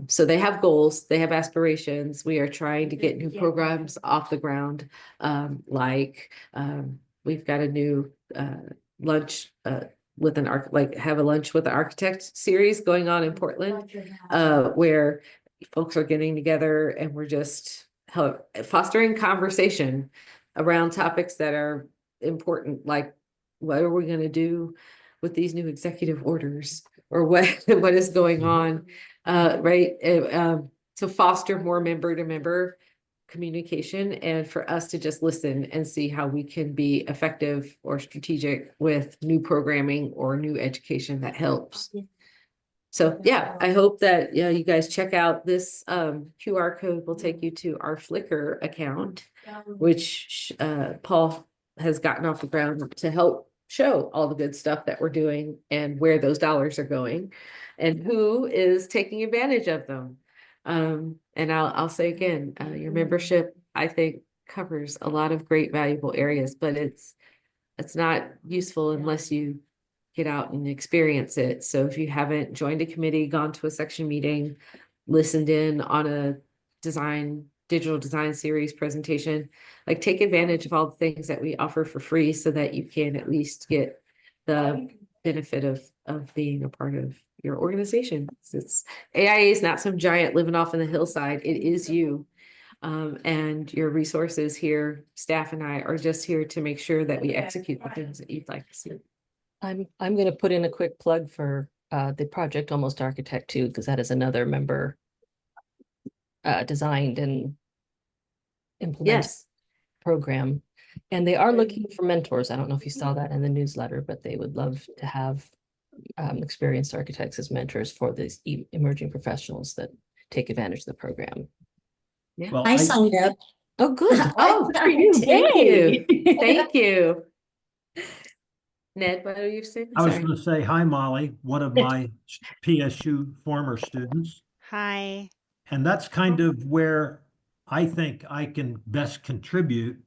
So they have goals, they have aspirations. We are trying to get new programs off the ground. We've got a new lunch with have a lunch with the architect series going on in Portland, where folks are getting together and we're just fostering conversation around topics that are important, like what are we going to do with these new executive orders, or what is going on, right? To foster more member to member communication, and for us to just listen and see how we can be effective or strategic with new programming or new education that helps. So yeah, I hope that you guys check out this QR code will take you to our Flickr account, which Paul has gotten off the ground to help show all the good stuff that we're doing and where those dollars are going and who is taking advantage of them. And I'll say again, your membership, I think, covers a lot of great, valuable areas, but it's not useful unless you get out and experience it. So if you haven't joined a committee, gone to a section meeting, listened in on a digital design series presentation, like take advantage of all the things that we offer for free so that you can at least get the benefit of being a part of your organization. It's AIA is not some giant living off in the hillside. It is you. And your resources here, staff and I are just here to make sure that we execute the things that you'd like to see. I'm going to put in a quick plug for the Project Almost Architect too, because that is another member designed and implemented program. And they are looking for mentors. I don't know if you saw that in the newsletter, but they would love to have experienced architects as mentors for these emerging professionals that take advantage of the program. Yeah. Well, I signed up. Oh, good. Oh, for you. thank you. Yay. Thank you. Ned, what are you saying? I was Sorry. going to say, hi, Molly, one of my PSU former students. Hi. And that's kind of where I think I can best contribute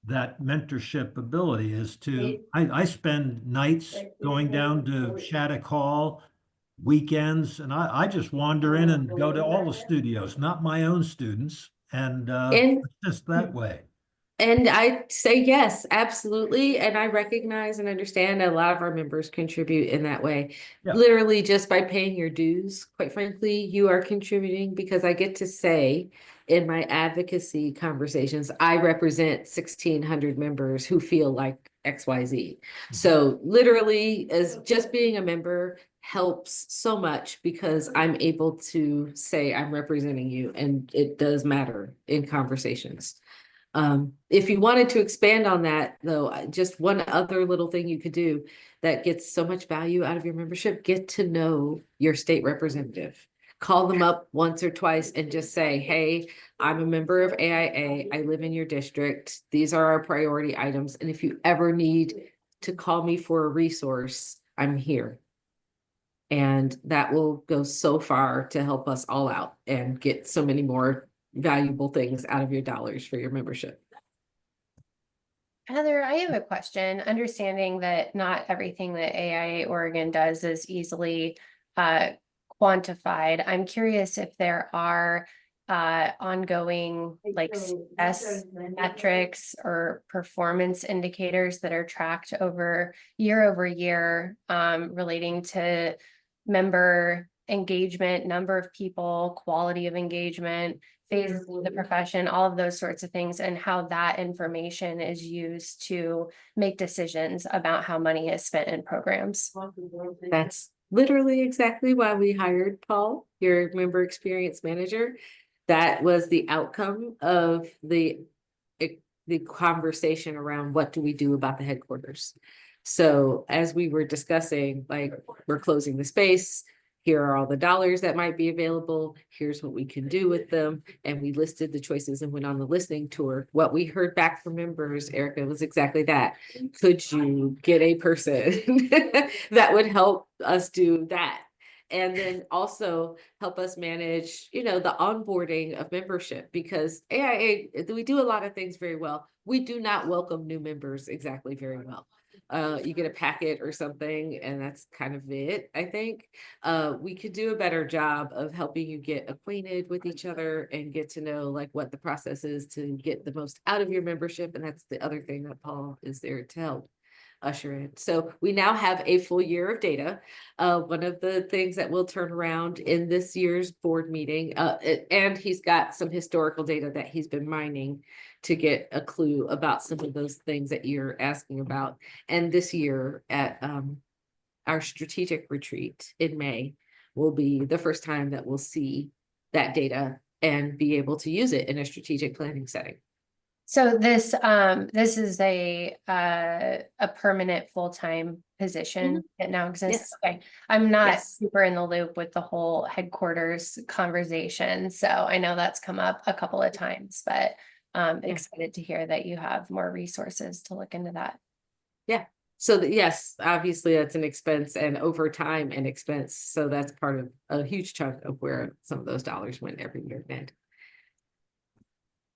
that mentorship ability is to, I spend nights going down to Shattuck Hall, weekends, and I just wander in and go to all the studios, not my own students. And And just that way. And I say yes, absolutely. And I recognize and understand that a lot of our members contribute in that way. Yeah. Literally just by paying your dues, quite frankly, you are contributing because I get to say in my advocacy conversations, I represent 1,600 members who feel like XYZ. So literally as just being a member helps so much because I'm able to say I'm representing you, and it does matter in conversations. If you wanted to expand on that, though, just one other little thing you could do that gets so much value out of your membership, get to know your state representative. call them up once or twice and just say, hey, I'm a member of AIA. I live in your district. These are our priority items. And if you ever need to call me for a resource, I'm here. And that will go so far to help us all out and get so many more valuable things out of your dollars for your membership. Heather, I have a question. Understanding that not everything that AIA Oregon does is easily quantified. I'm curious if there are ongoing like success metrics or performance indicators that are tracked over year, relating to member engagement, number of people, quality of engagement, phases of the profession, all of those sorts of things, and how that information is used to make decisions about how money is spent in programs. That's literally exactly why we hired Paul, your member experience manager. That was the outcome of the conversation around what do we do about the headquarters. So as we were discussing, like, we're closing the space, here are all the dollars that might be available, here's what we can do with them. And we listed the choices and went on the listening tour. What we heard back from members, Erica, was exactly that. Could you get a person that would help us do that? And then also help us manage, you know, the onboarding of membership, because AIA, we do a lot of things very well. We do not welcome new members exactly very well. You get a packet or something, and that's kind of it, I think. We could do a better job of helping you get acquainted with each other and get to know like what the process is to get the most out of your membership. And that's the other thing that Paul is there to help usher in. So we now have a full year of data. One of the things that will turn around in this year's board meeting, and he's got some historical data that he's been mining to get a clue about some of those things that you're asking about. And this year at our strategic retreat in May will be the first time that we'll see that data and be able to use it in a strategic planning setting. So this is a permanent full-time position that now exists. Yes. Okay, I'm not Yes. super in the loop with the whole headquarters conversation, so I know that's come up a couple of times, but excited to hear that you have more resources to look into that. Yeah. So yes, obviously that's an expense, and over time an expense. So that's part of a huge chunk of where some of those dollars went every year, Ned.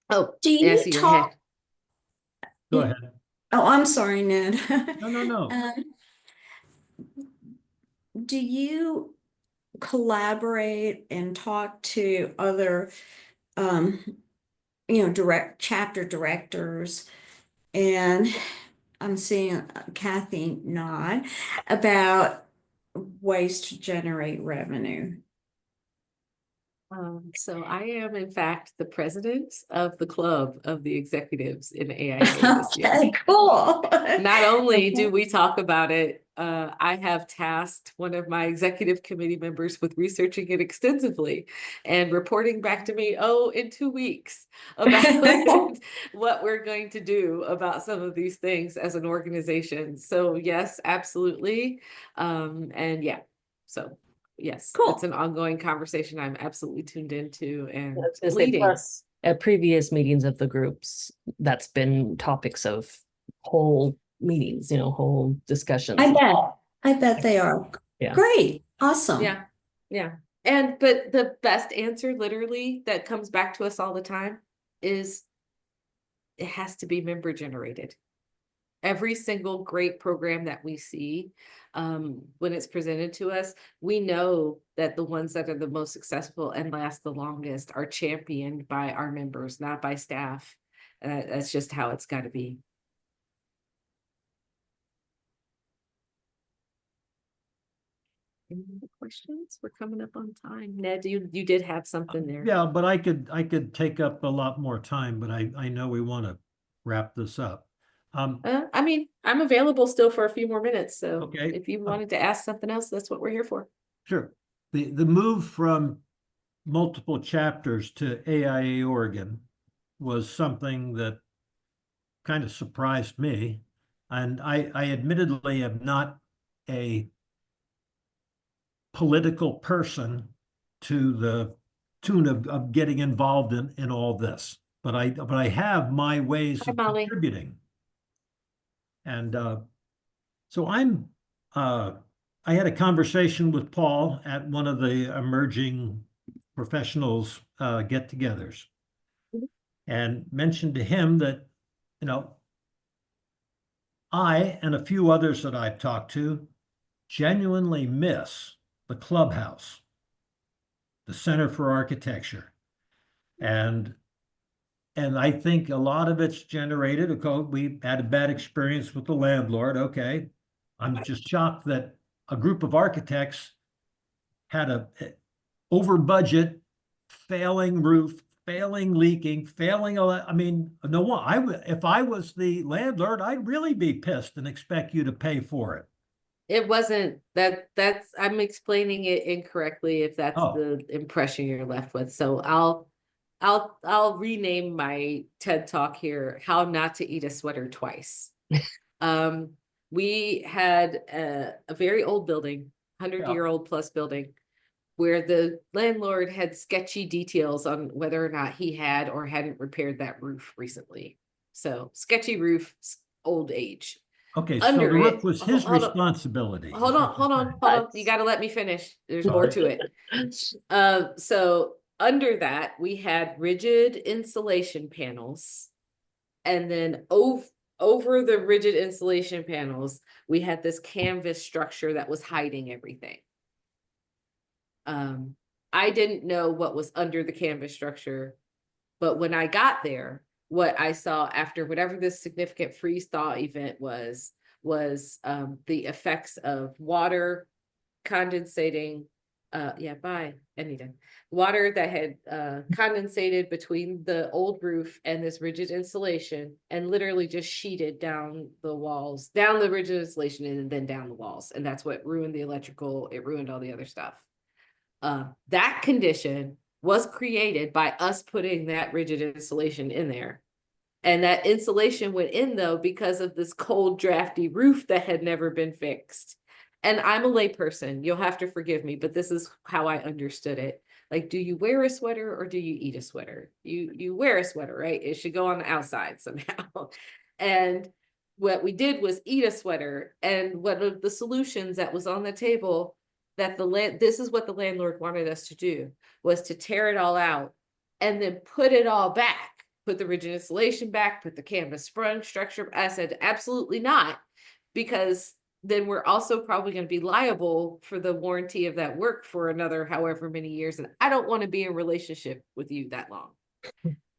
Oh, Do yeah, I you see your talk? head. Go ahead. Oh, I'm sorry, Ned. No. Do you collaborate and talk to other, chapter directors? And I'm seeing Kathy nod about ways to generate revenue. So I am in fact the president of the club of the executives in AIA this year. Okay, cool. Not only do Okay. we talk about it, I have tasked one of my executive committee members with researching it extensively and reporting back to me, in 2 weeks about what we're going to do about some of these things as an organization. So yes, absolutely. And yeah, so yes, Cool. it's an ongoing conversation I'm absolutely tuned into and I was gonna say, leading. plus, at previous meetings of the groups, that's been topics of whole meetings, whole discussions. I bet they are. Yeah. Great, awesome. Yeah. But the best answer literally that comes back to us all the time is it has to be member generated. Every single great program that we see, when it's presented to us, we know that the ones that are the most successful and last the longest are championed by our members, not by staff. That's just how it's got to be. Any other questions? We're coming up on time. Ned, you did have something there. Yeah, but I could take up a lot more time, but I know we want to wrap this up. I mean, I'm available still for a few more minutes, so Okay. if you wanted to ask something else, that's what we're here for. Sure. The move from multiple chapters to AIA Oregon was something that kind of surprised me. And I admittedly am not a political person to the tune of getting involved in all this. But I have my ways Hi, of Molly. contributing. And so I had a conversation with Paul at one of the emerging professionals get-togethers, and mentioned to him that, you know, I and a few others that I've talked to genuinely miss the clubhouse, the Center for Architecture. And I think a lot of it's generated, we had a bad experience with the landlord. Okay. I'm just shocked that a group of architects had a over budget, failing roof, failing leaking, failing all that. I mean, no one, if I was the landlord, I'd really be pissed and expect you to pay for it. It wasn't that's I'm explaining it incorrectly if that's Oh. the impression you're left with. So I'll rename my TED Talk here, How Not to Eat a Sweater Twice. We had a very old building, 100-year-old plus building, where the landlord had sketchy details on whether or not he had or hadn't repaired that roof recently. So sketchy roof, old age. Okay, so Under the roof it, was his hold on. responsibility. Hold is on, what hold you're on, saying. hold on. You gotta let me finish. There's more to it. So under that, we had rigid insulation panels. And then over the rigid insulation panels, we had this canvas structure that was hiding everything. I didn't know what was under the canvas structure, but when I got there, what I saw after whatever this significant freeze thaw event was the effects of water condensating. Bye, Anita. Water that had condensated between the old roof and this rigid insulation, and literally just sheeted down the walls, down the rigid insulation, and then down the walls. And that's what ruined the electrical. It ruined all the other stuff. That condition was created by us putting that rigid insulation in there. And that insulation went in though because of this cold, drafty roof that had never been fixed. And I'm a layperson, you'll have to forgive me, but this is how I understood it. Like, do you wear a sweater or do you eat a sweater? You wear a sweater, right? It should go on the outside somehow. And what we did was eat a sweater. And one of the solutions that was on the table that this is what the landlord wanted us to do, was to tear it all out and then put it all back. Put the rigid insulation back, put the canvas front structure. I said, absolutely not, because then we're also probably going to be liable for the warranty of that work for another however many years. And I don't want to be in a relationship with you that long.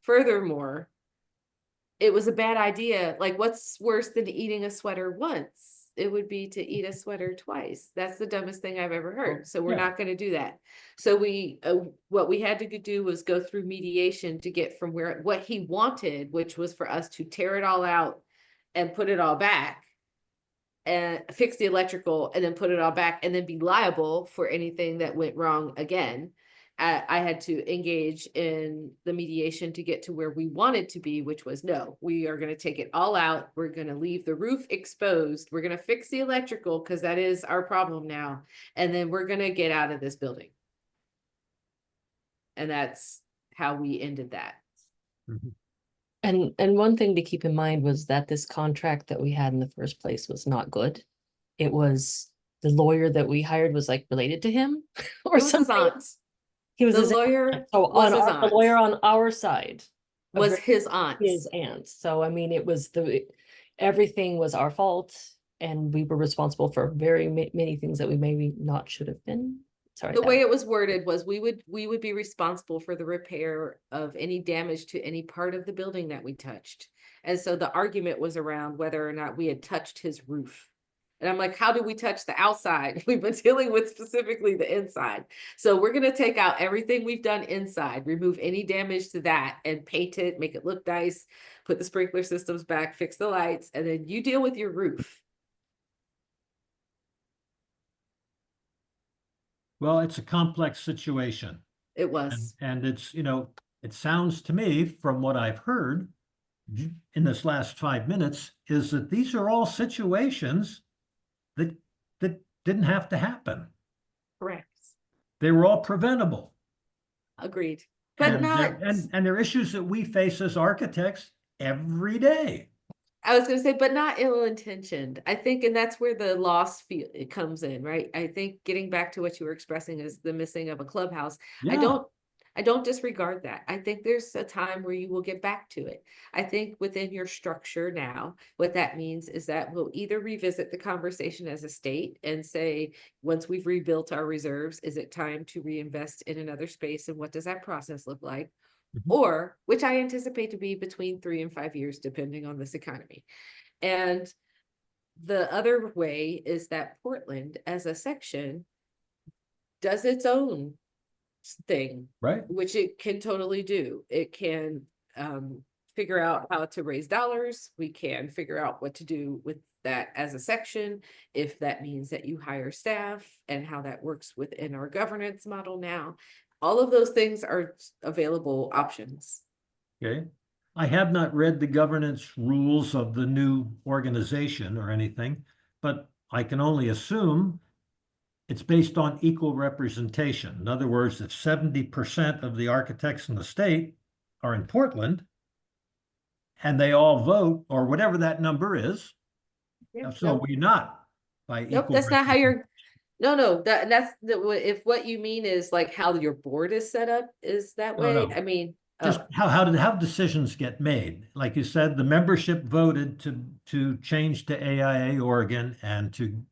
Furthermore, it was a bad idea. Like, what's worse than eating a sweater once? It would be to eat a sweater twice. That's the dumbest thing I've ever heard. So we're not going to do that. So what we had to do was go through mediation to get from what he wanted, which was for us to tear it all out and put it all back and fix the electrical and then put it all back and then be liable for anything that went wrong again. I had to engage in the mediation to get to where we wanted to be, which was no, we are going to take it all out. We're going to leave the roof exposed. We're going to fix the electrical because that is our problem now. And then we're going to get out of this building. And that's how we ended that. Mm-hmm. And one thing to keep in mind was that this contract that we had in the first place was not good. It was the lawyer that we hired was like related to him or something. His aunt. He was The his lawyer aunt. So was his the aunt. lawyer on our side Was his aunt. his aunt. So I mean, it was everything was our fault, and we were responsible for very many things that we maybe not should have been. Sorry. The way it was worded was we would be responsible for the repair of any damage to any part of the building that we touched. And so the argument was around whether or not we had touched his roof. And I'm like, how do we touch the outside? We've been dealing with specifically the inside. So we're going to take out everything we've done inside, remove any damage to that and paint it, make it look nice, put the sprinkler systems back, fix the lights, and then you deal with your roof. Well, it's a complex situation. It was. And it's, it sounds to me from what I've heard in this last 5 minutes is that these are all situations that didn't have to happen. Correct. They were all preventable. agreed, but not. And they're issues that we face as architects every day. I was gonna say, but not ill-intentioned. I think, and that's where the loss feel it comes in, right? I think getting back to what you were expressing is the missing of a clubhouse. Yeah. I don't disregard that. I think there's a time where you will get back to it. I think within your structure now, what that means is that we'll either revisit the conversation as a state and say, once we've rebuilt our reserves, is it time to reinvest in another space? And what does that process look like? Or, which I anticipate to be between 3 and 5 years, depending on this economy. And the other way is that Portland, as a section, does its own thing, Right. which it can totally do. It can figure out how to raise dollars. We can figure out what to do with that as a section, if that means that you hire staff and how that works within our governance model now. All of those things are available options. Okay. I have not read the governance rules of the new organization or anything, but I can only assume it's based on equal representation. In other words, if 70% of the architects in the state are in Portland and they all vote, or whatever that number is, so we're not by Nope, equal that's not how representation. you're, no, that's if what you mean is like how your board is set up is that No, way, no. I mean. Just how decisions get made? Like you said, the membership voted to change to AIA Oregon and to,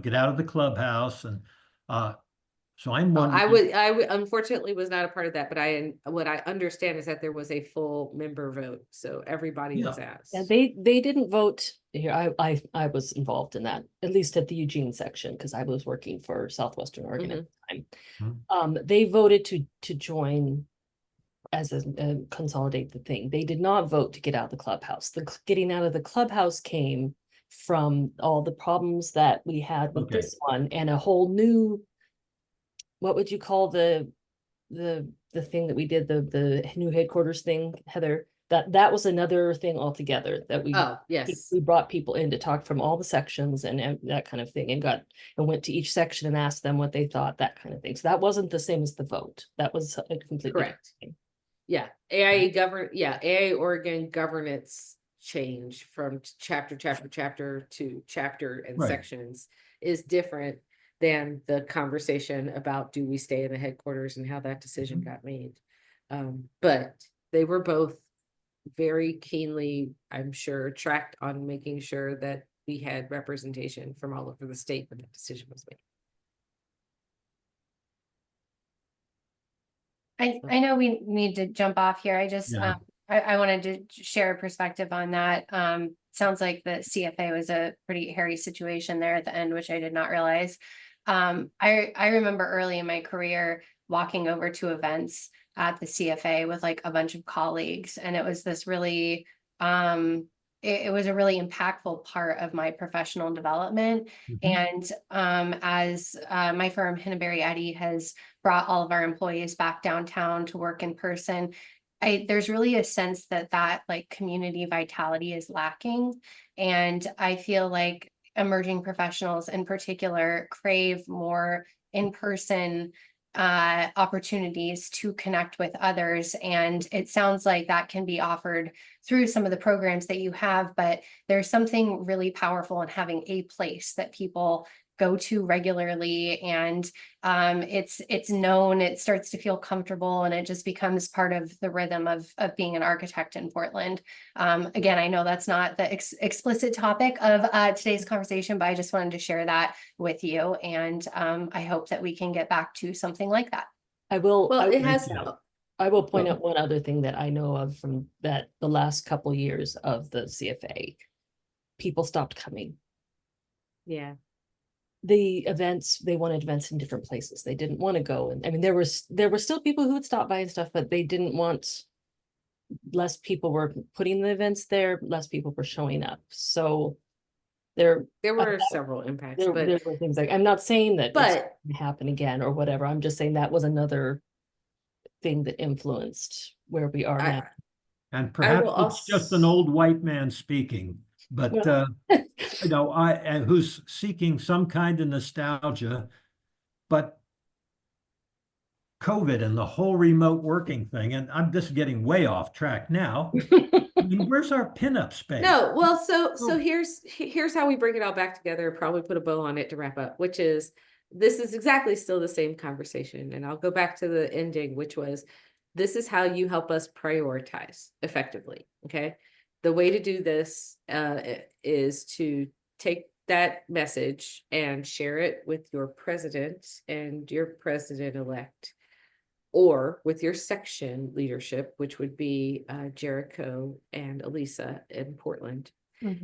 get out of the clubhouse. And so I'm wondering. I would unfortunately was not a part of that, but what I understand is that there was a full member vote, so everybody was asked. Yeah, they didn't vote here. I was involved in that, at least at the Eugene section, because I was working for Southwestern Oregon at the time. They voted to join as a consolidate the thing. They did not vote to get out of the clubhouse. The getting out of the clubhouse came from all the problems that we had with this one and a whole new, what would you call the thing that we did, the new headquarters thing, Heather? That was another thing altogether that we brought people in to talk from all the sections and that kind of thing, and went to each section and asked them what they thought, that kind of thing. So that wasn't the same as the vote. That was a completely correct thing. Yeah, AIA Oregon governance change from chapter to chapter and sections is different than the conversation about do we stay in the headquarters and how that decision got made. But they were both very keenly, I'm sure, tracked on making sure that we had representation from all over the state when that decision was made. I know we need to jump off here. I just, I wanted to share a perspective on that. Sounds like the CFA was a pretty hairy situation there at the end, which I did not realize. I remember early in my career walking over to events at the CFA with like a bunch of colleagues, and it was this really, it was a really impactful part of my professional development. And as my firm, Hinneberry Eddy, has brought all of our employees back downtown to work in person, there's really a sense that like community vitality is lacking. And I feel like emerging professionals in particular crave more in-person opportunities to connect with others. And it sounds like that can be offered through some of the programs that you have, but there's something really powerful in having a place that people go to regularly, and it's known, it starts to feel comfortable, and it just becomes part of the rhythm of being an architect in Portland. Again, I know that's not the explicit topic of today's conversation, but I just wanted to share that with you, and I hope that we can get back to something like that. I will. Well, I will point out one other thing that I know of from the last couple years of the CFA. People stopped coming. Yeah. The events, they wanted events in different places. They didn't want to go. And I mean, there were still people who would stop by and stuff, but they didn't want, less people were putting the events there, less people were showing up. So there were several impacts, there were things like, I'm not saying that it's going to happen again or whatever. I'm just saying that was another thing that influenced where we are now. And perhaps it's just an old white man speaking, but who's seeking some kind of nostalgia, but COVID and the whole remote working thing, and I'm just getting way off track now. I mean, where's our pinup space? No, well, so Oh. here's how we bring it all back together, probably put a bow on it to wrap up, which is this is exactly still the same conversation. And I'll go back to the ending, which was this is how you help us prioritize effectively. Okay. The way to do this is to take that message and share it with your president and your president-elect, or with your section leadership, which would be Jericho and Elisa in Portland,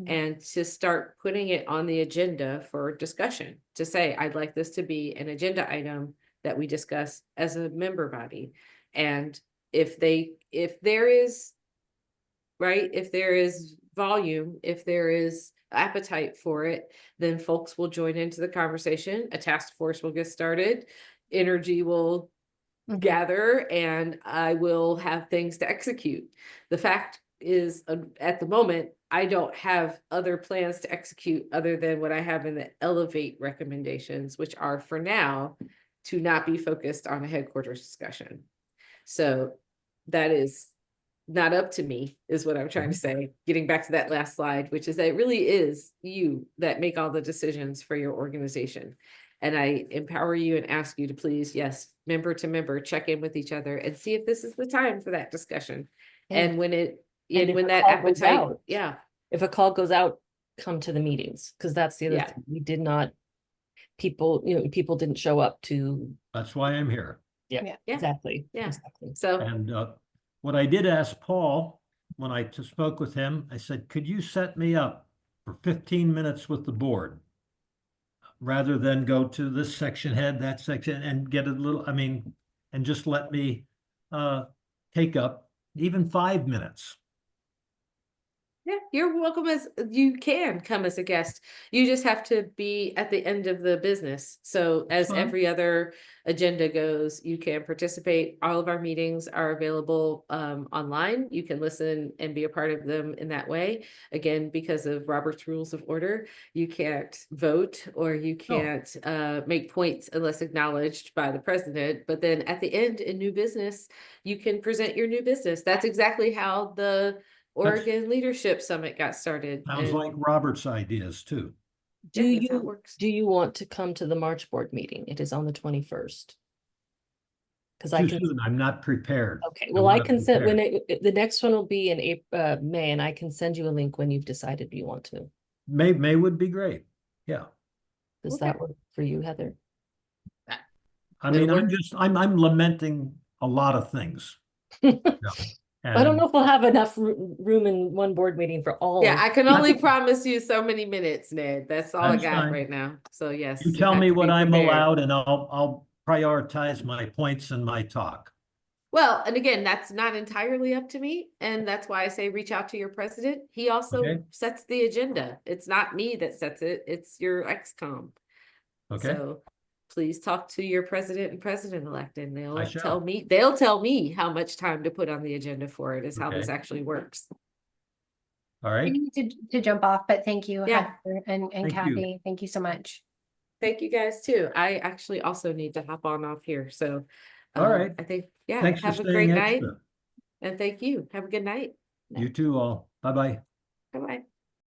and to start putting it on the agenda for discussion, to say, I'd like this to be an agenda item that we discuss as a member body. And if there is, right, if there is volume, if there is appetite for it, then folks will join into the conversation. A task force will get started. Energy will gather, and I will have things to execute. The fact is, at the moment, I don't have other plans to execute other than what I have in the Elevate recommendations, which are for now to not be focused on a headquarters discussion. So that is not up to me, is what I'm trying to say. Getting back to that last slide, which is that it really is you that make all the decisions for your organization. And I empower you and ask you to please, yes, member to member, check in with each other and see if this is the time for that discussion. And when it, and if when a that call goes appetite, out, yeah, if a call goes out, come to the meetings, because that's the other Yeah. thing. We did not, people didn't show up to. That's why I'm here. Yeah. Exactly. Yeah. Exactly. So And what I did ask Paul, when I spoke with him, I said, could you set me up for 15 minutes with the board? Rather than go to this section head, that section, and get a little, I mean, and just let me take up even 5 minutes. yeah, you're welcome, as you can come as a guest. You just have to be at the end of the business. So as fine. every other agenda goes, you can participate. All of our meetings are available online. You can listen and be a part of them in that way. Again, because of Robert's Rules of Order, you can't vote or you can't make points unless acknowledged by the president. But then at the end, in new business, you can present your new business. That's exactly how the Oregon Leadership Summit got started. Sounds and like Robert's ideas too. Do that's how it works. you want to come to the March board meeting? It is on the 21st. Because I Too can, soon, I'm not prepared. okay, well, I wanna can send, prepare. the next one will be in April, May, and I can send you a link when you've decided you want to. May would be great. Yeah. Does Okay. that work for you, Heather? I mean, It'll I'm lamenting a lot of things. I don't And know if we'll have enough room in one board meeting for all. Yeah, I can only promise you so many minutes, Ned. That's all I That's got fine. right now. So yes. you you tell have me to what be I'm prepared. allowed and I'll prioritize my points and my talk. Well, and again, that's not entirely up to me. And that's why I say reach out to your president. He also Okay. sets the agenda. It's not me that sets it, it's your XCOM. Okay. So please talk to your president and president-elect, and I shall. they'll tell me how much time to put on the agenda for it, is how this Okay. actually works. All I right. need to jump off, but thank you, Yeah. Heather and Thank you. Kathy. Thank you so much. Thank you guys too. I actually also need to hop on off here. So All right. I think, yeah, Thanks for have a staying great night. extra. And thank you. Have a good night. You too all. Bye-bye. Bye-bye.